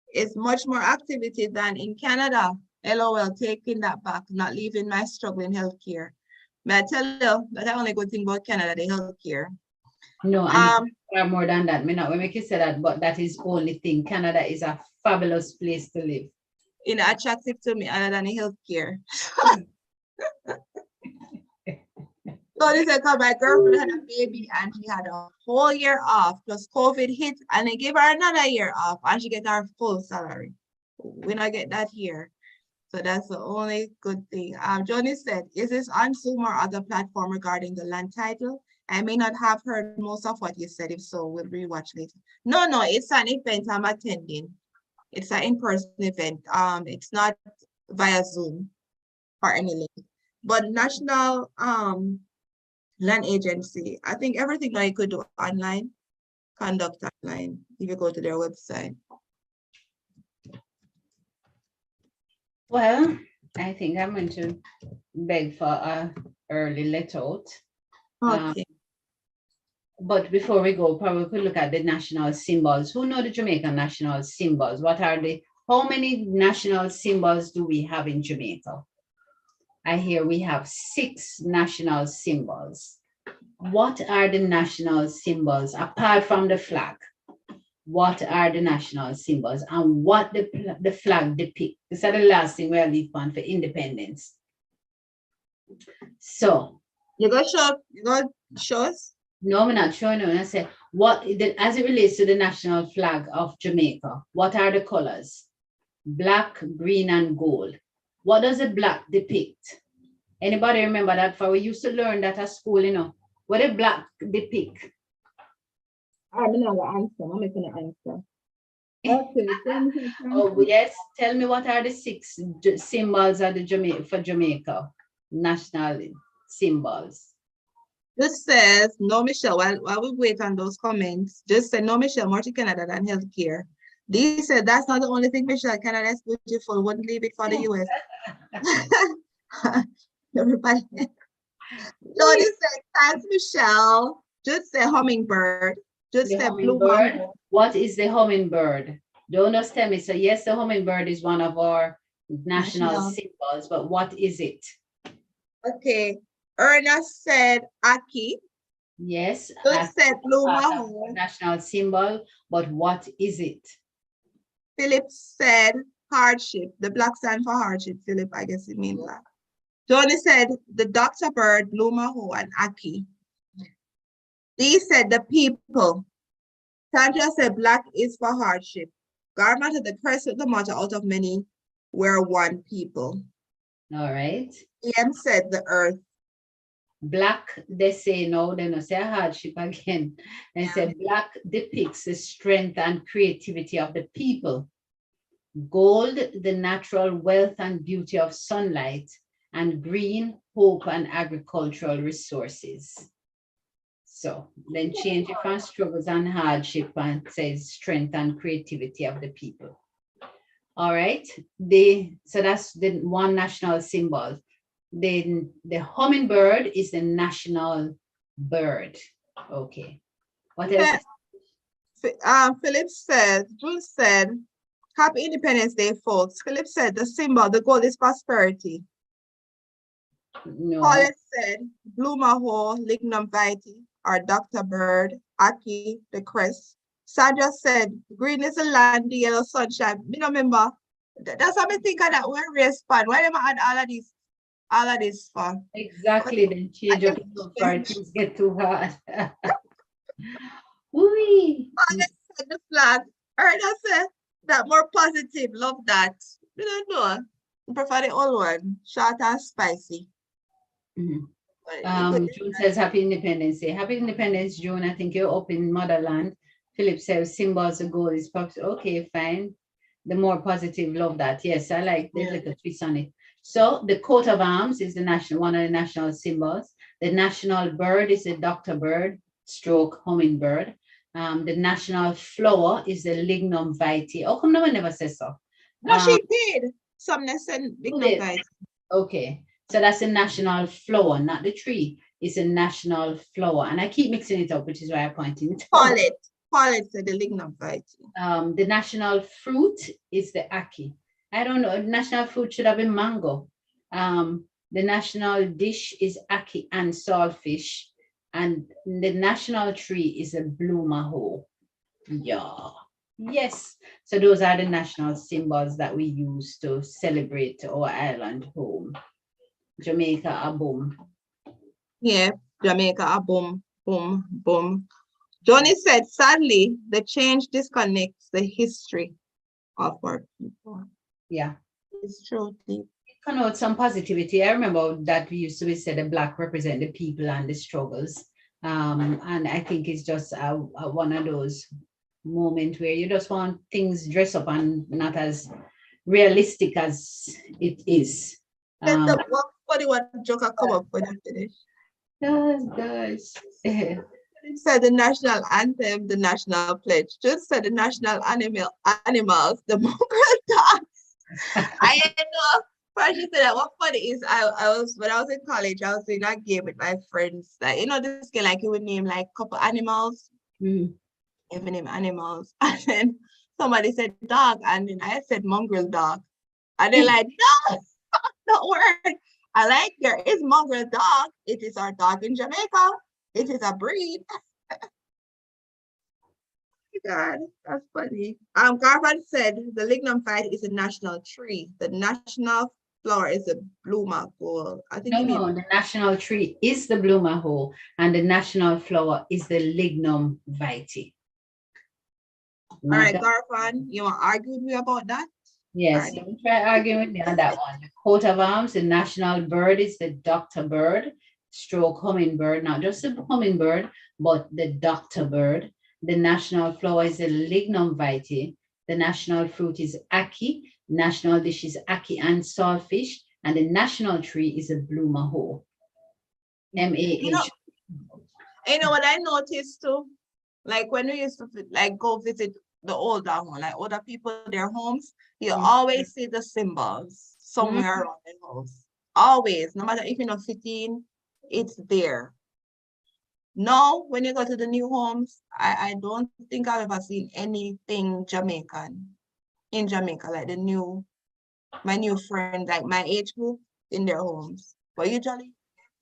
It's much more activity than in Canada. LOL, taking that back, not leaving my struggle in healthcare. May I tell you, that's the only good thing about Canada, the healthcare. No, more than that. Me not when make you say that, but that is only thing. Canada is a fabulous place to live. Attractive to me other than the healthcare. So this is because my girlfriend had a baby and she had a whole year off, plus COVID hit, and they gave her another year off and she get her full salary. We not get that here. So that's the only good thing. Johnny said, is this on Zoom or other platform regarding the land title? I may not have heard most of what you said. If so, we'll rewatch later. No, it's an event I'm attending. It's an in-person event. It's not via Zoom or any link. But National Land Agency, I think everything that you could do online, conduct online if you go to their website. Well, I think I'm going to beg for a early let out. Okay. But before we go, probably we could look at the national symbols. Who know the Jamaican national symbols? How many national symbols do we have in Jamaica? I hear we have 6 national symbols. What are the national symbols apart from the flag? What are the national symbols and what the flag depicts? This is the last thing we'll leave on for independence. So you go show us? No, I'm not showing you. I say as it relates to the national flag of Jamaica, what are the colors? Black, green, and gold. What does the black depict? Anybody remember that? For we used to learn that at school, what the black depict? I don't know the answer. I'm making an answer. Okay. Oh yes, tell me what are the 6 symbols of for Jamaica? National symbols. Just says no, Michelle. While we wait on those comments, just say no, Michelle. More to Canada than healthcare. Dee said that's not the only thing, Michelle. Canada is beautiful. Wouldn't leave it for the US. Everybody. Jody said thanks, Michelle. Just say hummingbird. Just say blue bird. What is the hummingbird? Don't just tell me. So yes, the hummingbird is one of our national symbols, but what is it? Okay. Erna said Aki. Yes. Just said blue maho. National symbol, but what is it? Philip said hardship. The black stand for hardship. Philip, I guess it means that. Johnny said the Dr. Bird, blue maho, and Aki. Dee said the people. Sandra said black is for hardship. Garma said the curse of the mother out of many were one people. All right. EM said the earth. Black, they say no, they don't say hardship again. They say black depicts the strength and creativity of the people. Gold, the natural wealth and beauty of sunlight. and green, hope, and agricultural resources. So then change it from struggles and hardship and says strength and creativity of the people. All right. So that's the one national symbol. Then the hummingbird is the national bird. Okay. What else? Philip said, June said, Happy Independence Day, folks. Philip said the symbol, the goal is prosperity. No. Paulette said, Bloomaho, Lignum Vitae, or Dr. Bird, Aki, the crest. Sandra said, green is the land, the yellow sunshine. Me no remember. That's what I think of that when we respond. Why do I add all of this for? Exactly, then change up for things get too hard. Ooh. Paulette said the flag. Heard I said that more positive. Love that. We don't know. I prefer the old one, short and spicy. June says Happy Independence Day. Happy Independence, June. I think you're up in motherland. Philip says symbols, the goal is pops. Okay, fine. The more positive, love that. Yes, I like the little twist on it. So the coat of arms is the national, one of the national symbols. The national bird is the Dr. Bird, stroke hummingbird. The national flower is the Lignum Vitae. Oh, come no one never says so. No, she did. Some said Lignum Vitae. Okay. So that's a national flower, not the tree. It's a national flower. And I keep mixing it up, which is why I'm pointing it out. Paulette said the Lignum Vitae. The national fruit is the ackee. I don't know. National fruit should have been mango. The national dish is ackee and saltfish. And the national tree is a bloomaho. Yeah. Yes. So those are the national symbols that we use to celebrate our island home. Jamaica, a boom. Yeah, Jamaica, a boom, boom, boom. Johnny said, sadly, the change disconnects the history of our people. Yeah. It's true. It connotes some positivity. I remember that we used to be said the Black represent the people and the struggles. And I think it's just one of those moments where you just want things dressed up and not as realistic as it is. What funny one Joker come up with finish? Does. It said the national anthem, the national pledge. Just said the national animals, the mongrel dogs. I know. First, she said that. What funny is I was when I was in college, I was doing a game with my friends. Like, you know, this game, like you would name like a couple animals. You would name animals. And then somebody said dog, and then I said mongrel dog. And they're like, no, not word. I like there is mongrel dog. It is our dog in Jamaica. It is a breed. God, that's funny. Garvan said the Lignum Vitae is a national tree. The national flower is a bloomaho. I think no, the national tree is the bloomaho, and the national flower is the Lignum Vitae. All right, Garvan, you want to argue with me about that? Yes, let me try arguing with me on that one. The coat of arms, the national bird is the Dr. Bird, stroke hummingbird, not just the hummingbird, but the Dr. Bird. The national flower is the Lignum Vitae. The national fruit is ackee. National dish is ackee and saltfish. And the national tree is a bloomaho. M-A-H. You know what I noticed too? Like when we used to like go visit the older one, like older people, their homes, you always see the symbols somewhere around the house. Always, no matter if you're not 15, it's there. Now, when you go to the new homes, I don't think I've ever seen anything Jamaican in Jamaica, like my new friend, like my age group in their homes. But usually,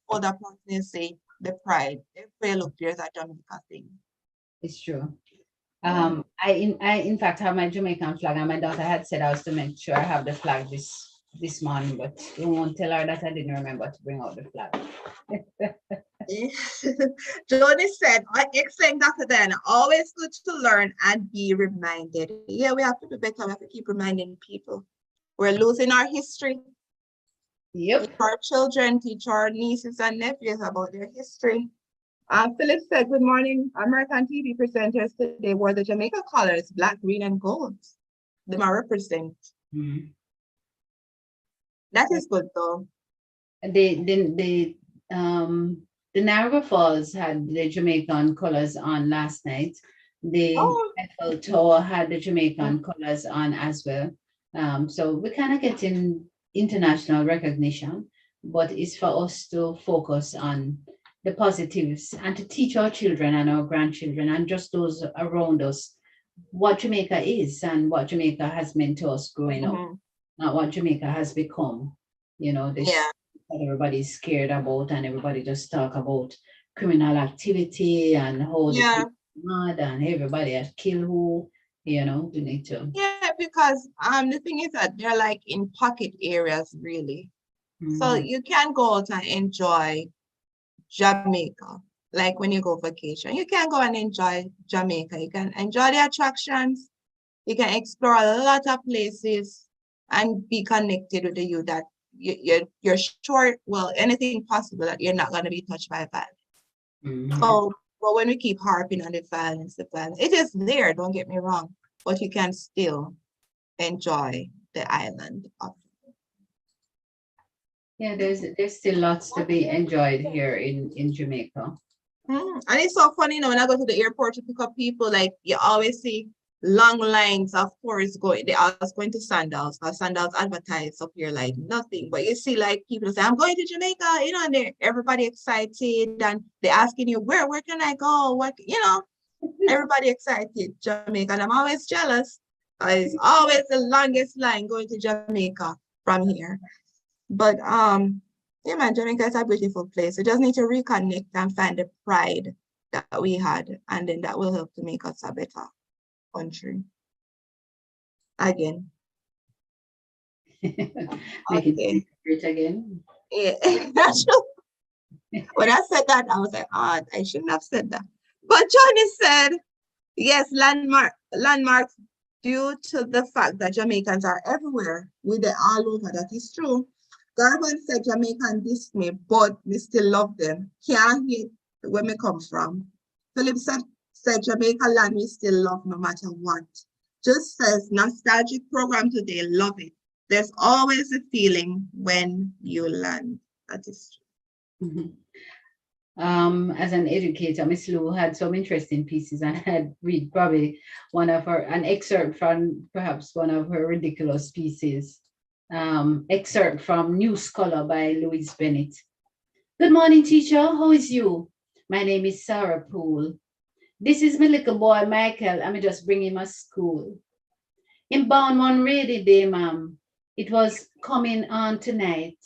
other persons say the pride. Everywhere look, there's a Jamaica thing. It's true. I in fact have my Jamaican flag, and my daughter had said I was to make sure I have the flag this morning, but you won't tell her that I didn't remember to bring out the flag. Jody said, excellent, Dr. Diana. Always good to learn and be reminded. Yeah, we have to do better. We have to keep reminding people. We're losing our history. Yep. Teach our children, teach our nieces and nephews about their history. Philip said, good morning. American TV presenters today wore the Jamaica colors, black, green, and gold. They might represent. That is good, though. The Niagara Falls had the Jamaican colors on last night. The Oh, Eiffel Tower had the Jamaican colors on as well. So we're kind of getting international recognition, but it's for us to focus on the positives and to teach our children and our grandchildren and just those around us what Jamaica is and what Jamaica has meant to us growing up, mhm. not what Jamaica has become. This Yeah, that everybody's scared about and everybody just talk about criminal activity and how the yeah, people are mad and everybody has killed who, you need to. yeah, because the thing is that they're like in pocket areas really. So Mm, you can go out and enjoy Jamaica. Like when you go vacation, you can go and enjoy Jamaica. You can enjoy the attractions. You can explore a lot of places and be connected with the youth that you're sure, well, anything possible that you're not going to be touched by violence. mhm. So, but when we keep harping on the violence, it is there, don't get me wrong, but you can still enjoy the island of. Yeah, there's still lots to be enjoyed here in Jamaica. And it's so funny, when I go to the airport to pick up people, like you always see long lines of tourists going, they always going to Sandals, because Sandals advertise up here like nothing. But you see like people say, I'm going to Jamaica, and everybody excited and they're asking you, where can I go? Everybody excited, Jamaica. And I'm always jealous. It's always the longest line going to Jamaica from here. But yeah, man, Jamaica is a beautiful place. We just need to reconnect and find the pride that we had, and then that will help to make us a better country. Again. Making Okay. it again. Yeah. When I said that, I was like, oh, I shouldn't have said that. But Johnny said, yes, landmarks due to the fact that Jamaicans are everywhere, with the all over. That is true. Garvan said Jamaican diss me, but we still love them. Can't hate where me come from. Philip said Jamaica land we still love no matter what. Just says nostalgic program today, love it. There's always a feeling when you land. That is true. Mhm. As an educator, Miss Lou had some interesting pieces and had read probably an excerpt from perhaps one of her ridiculous pieces. Excerpt from New Scholar by Louise Bennett. Good morning, teacher. How is you? My name is Sarah Poole. This is my little boy, Michael. I'm just bringing him to school. In bound one rainy day, ma'am. It was coming on tonight.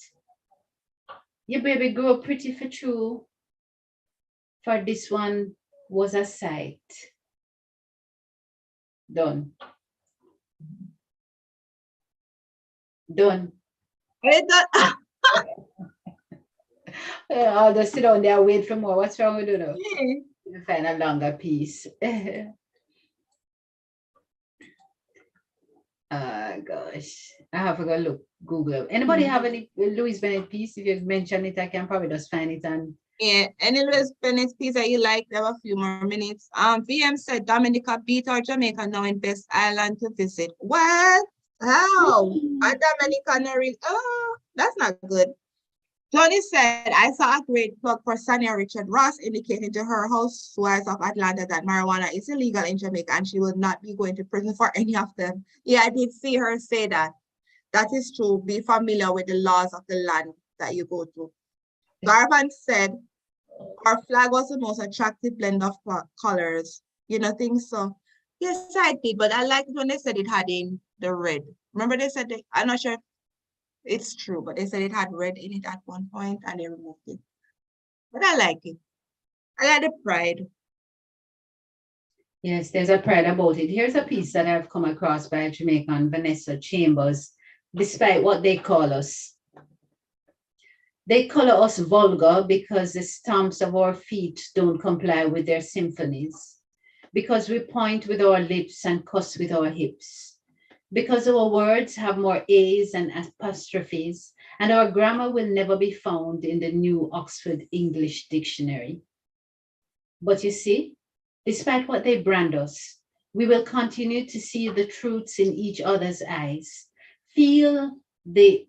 Your baby grew pretty for true. For this one was a sight. Done. Done. I'll just sit down there, wait for more. What's wrong with you now? Find a longer piece. Gosh. I have to go look, Google. Anybody have any Louis Bennett piece? If you mention it, I can probably just find it and yeah, any Louis Bennett piece that you like, there are a few more minutes. VM said Dominica beat our Jamaica now in best island to visit. What? How? And Dominica not really, that's not good. Johnny said, I saw a great plug for Sonia Richard Ross indicating to her housewives of Atlanta that marijuana is illegal in Jamaica and she will not be going to prison for any of them. Yeah, I did see her say that. That is true. Be familiar with the laws of the land that you go to. Garvan said, our flag was the most attractive blend of colors. You know, think so? Yes, I did, but I liked when they said it had in the red. Remember they said, I'm not sure it's true, but they said it had red in it at one point and they removed it. But I like it. I like the pride. yes, there's a pride about it. Here's a piece that I've come across by Jamaican Vanessa Chambers, despite what they call us. They call us vulgar because the stamps of our feet don't comply with their symphonies, because we point with our lips and cuss with our hips, because our words have more A's and apostrophes, and our grammar will never be found in the new Oxford English Dictionary. But you see, despite what they brand us, we will continue to see the truths in each other's eyes, feel the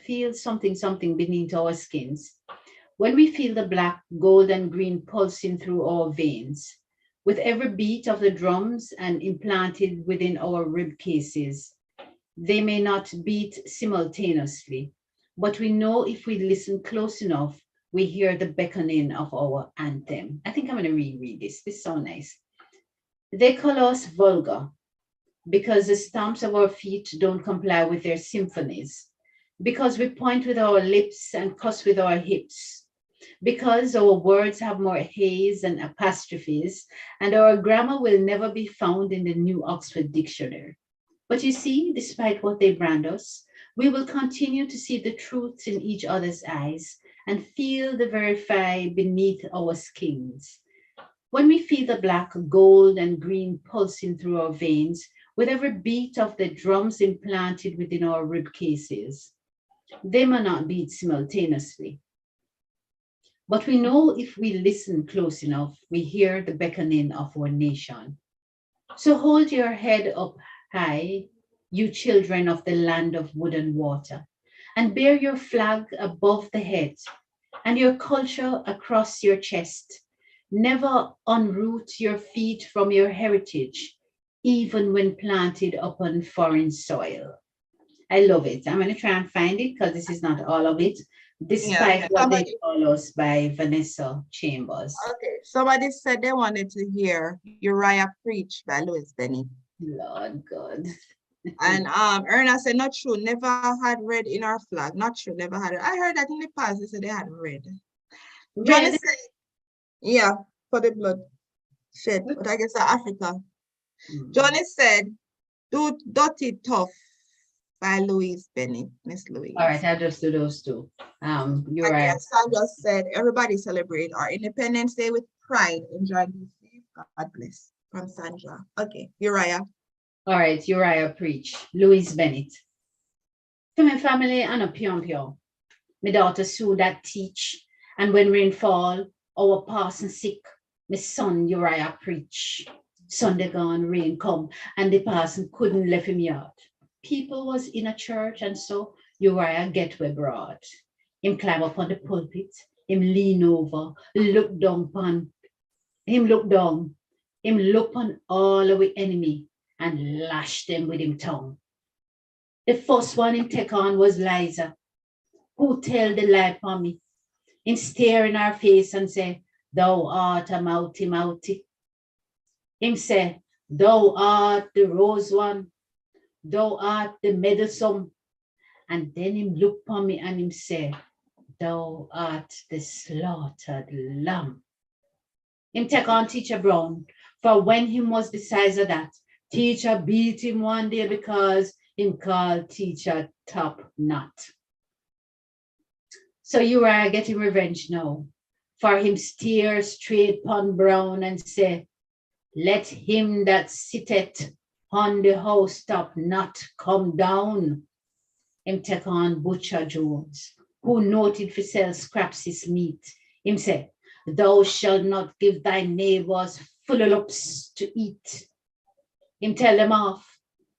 feel something, something beneath our skins. When we feel the black, gold, and green pulsing through our veins, with every beat of the drums and implanted within our rib cases, they may not beat simultaneously, but we know if we listen close enough, we hear the beckoning of our anthem. I think I'm going to reread this. This is so nice. They call us vulgar because the stamps of our feet don't comply with their symphonies, because we point with our lips and cuss with our hips, because our words have more haze and apostrophes, and our grammar will never be found in the New Oxford Dictionary. But you see, despite what they brand us, we will continue to see the truth in each other's eyes and feel the very fire beneath our skins. When we feel the black, gold, and green pulsing through our veins, with every beat of the drums implanted within our rib cases, they may not beat simultaneously. But we know if we listen close enough, we hear the beckoning of our nation. So hold your head up high, you children of the land of wood and water, and bear your flag above the head and your culture across your chest. Never unroot your feet from your heritage, even when planted upon foreign soil. I love it. I'm going to try and find it because this is not all of it. Despite what they call us by Vanessa Chambers. Okay, somebody said they wanted to hear Uriah Preach by Louis Benny. Lord God. And Erna said, not true, never had red in our flag. Not true, never had it. I heard that in the past, they said they had red. Johnny said, yeah, for the blood shed, but I guess Africa. Johnny said, do Dirty Tough by Louise Benny, Miss Louise. All right, I'll just do those two. You're right. Sandra said, everybody celebrate our Independence Day with pride. Enjoy this day. God bless. From Sandra. Okay, Uriah. All right, Uriah Preach. Louise Bennett. To my family, and a pion. My daughter Sue that teach. And when rain fall, our parson sick. My son Uriah Preach. Sunday gone, rain come, and the parson couldn't left him yard. People was in a church, and so Uriah get way broad. Him climb up on the pulpit, him lean over, look down, him look on all our enemy and lash them with him tongue. The first one him take on was Liza, who tell the lie upon me. Him stare in our face and say, thou art a mouty. Him say, thou art the rose one, thou art the meddlesome. And then him look upon me and him say, thou art the slaughtered lamb. Him take on Teacher Brown, for when him was the size of that, teacher beat him one day because him called teacher top knot. So Uriah getting revenge now, for him steer straight upon Brown and say, let him that sitteth on the house top not come down. Him take on Butcher Jones, who noted for sell scraps his meat. Him say, thou shalt not give thy neighbors full-ups to eat. Him tell them off,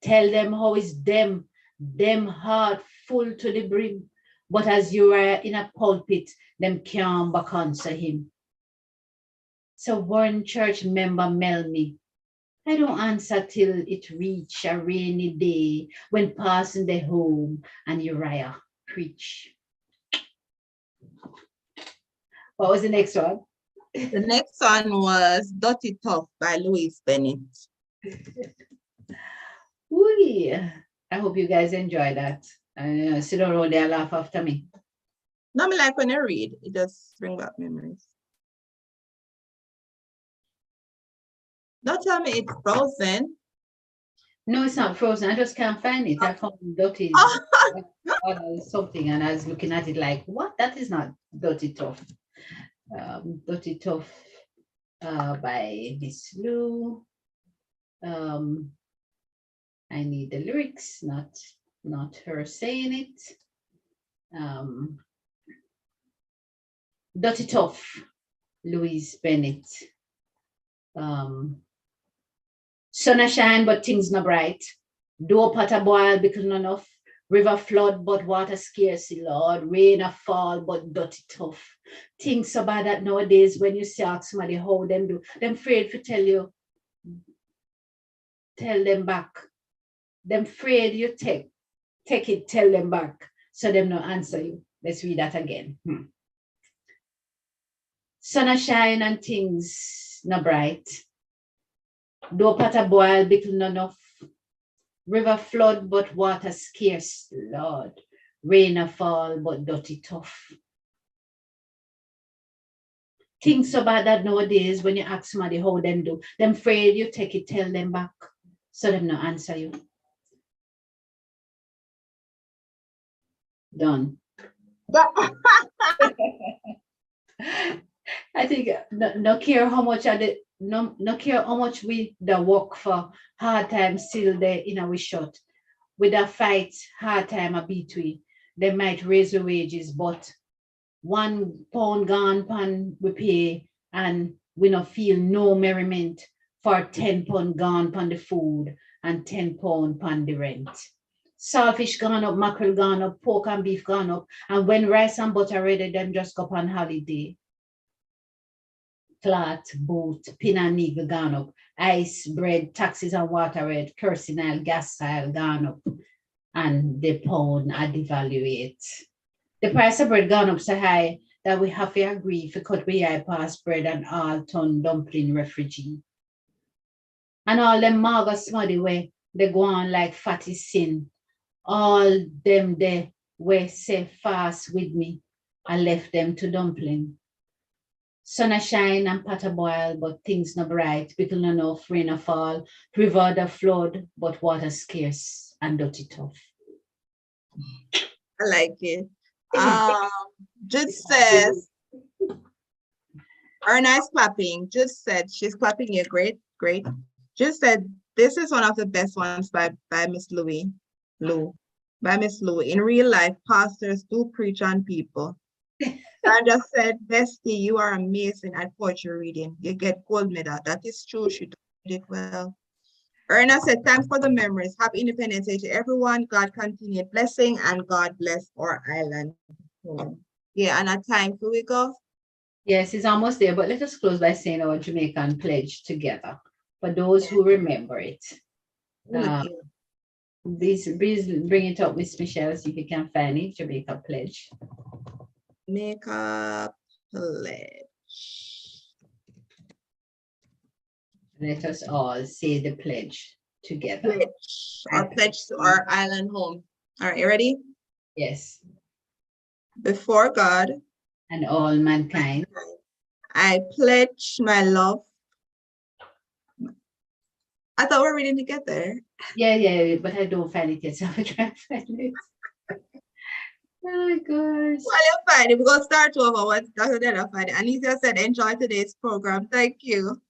tell them how is them heart full to the brim, but as you are in a pulpit, them can't back answer him. So one church member mail me, I don't answer till it reach a rainy day when passing the home and Uriah preach. What was the next one? The next one was Dirty Tough by Louise Bennett. Ooh, I hope you guys enjoy that. Sit down all there, laugh after me. No, me like when I read, it just brings back memories. Don't tell me it's frozen. No, it's not frozen. I just can't find it. I found Dirty something, and I was looking at it like, what? That is not Dirty Tough. Dirty Tough by Miss Lou. I need the lyrics, not her saying it. Dirty Tough, Louise Bennett. Sun a shine, but things not bright. Door pot a boil because not enough River flood, but water scarce, Lord. Rain a fall, but dirty tough. Things so bad that nowadays when you see ask somebody how them do, them afraid to tell you, tell them back. Them afraid you take it, tell them back. So them no answer you. Let's read that again. Sun a shine and things no bright. Though pot a boil, bickle no enough. River flood, but water scarce, Lord. Rain a fall, but dirty tough. Things so bad that nowadays when you ask somebody how them do, them afraid you take it, tell them back. So them no answer you. Done. I think no care how much no care how much we the work for hard time still there in our shot. With a fight, hard time a beat we. They might raise the wages, but £1 gone pan we pay and we not feel no merriment for £10 gone pan the food and £10 pan the rent. Saltfish gone up, mackerel gone up, pork and beef gone up, and when rice and butter ready, them just go on holiday. Flat, boat, pin and needle gone up, ice, bread, taxes and water rate, kerosene, gas style gone up, and the pound are devaluate. The price of bread gone up so high that we have to agree for cut we eye past bread and all ton dumpling refugee. And all them maga smuddy way, they go on like fatty sin. All them they were say fast with me. I left them to dumpling. Sun a shine and pot a boil, but things no bright. People no enough, rain a fall. River the flood, but water scarce and dirty tough. I like it. Just says, Erna is clapping. Just said she's clapping you. Great, great. Just said this is one of the best ones by Miss by Miss Lou. In real life, pastors do preach on people. I just said, Bestie, you are amazing at poetry reading. You get gold medal. That is true. She did it well. Erna said, thanks for the memories. Happy Independence Day to everyone. God continue blessing and God bless our island. Yeah, and at time, can we go? Yes, it's almost there, but let us close by saying our Jamaican Pledge together. For those who remember it. Please bring it up, Miss Michelle, see if you can find it, Jamaica Pledge. Jamaica Pledge. Let us all say the pledge together. Pledge. Our pledge to our island home. All right, you ready? Yes. Before God and all mankind, I pledge my love. I thought we were reading together. Yeah, but I don't find it yet, so I'm trying to find it. Oh my gosh. Well, you're fine. We're going to start over what Dr. Della find. Anisia said, enjoy today's program. Thank you.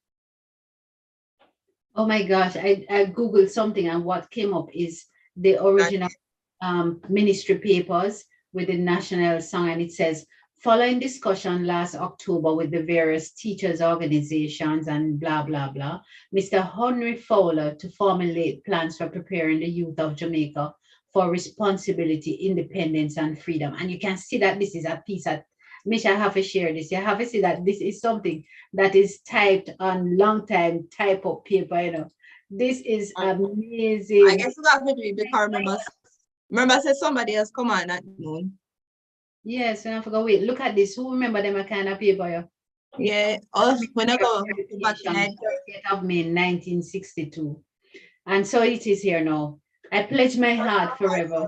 Oh my gosh, I Googled something and what came up is the original ministry papers with the national song, and it says, following discussion last October with the various teachers' organizations and blah, blah, blah, Mr. Henry Fowler to formulate plans for preparing the youth of Jamaica for responsibility, independence, and freedom. And you can see that this is a piece that, Misha, I have to share this. You have to see that this is something that is typed on long time type of paper, you know. This is amazing. I guess that's what we because remember I said somebody else come on at noon. Yes, and I forgot. Wait, look at this. Who remember them a kind of paper? Yeah, when I go back to of May 1962. And so it is here now. I pledge my heart forever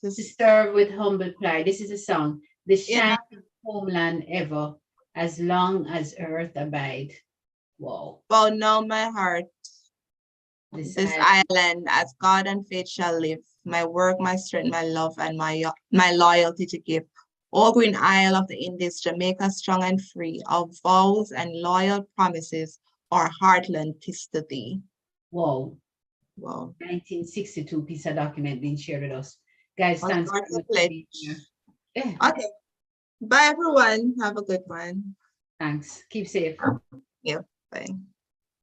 to serve with humble pride. This is a song. The shining homeland ever, as long as earth abide. Wow. Bow now my heart, this island, as God and faith shall live. My work, my strength, my love, and my loyalty to give. O green isle of the Indies, Jamaica strong and free, of vows and loyal promises, our heartland tis to thee. Wow. Wow. 1962 piece of document being shared with us. Guys, thanks for being here. Yeah. Okay. Bye everyone. Have a good one. Thanks. Keep safe. Yep. Bye.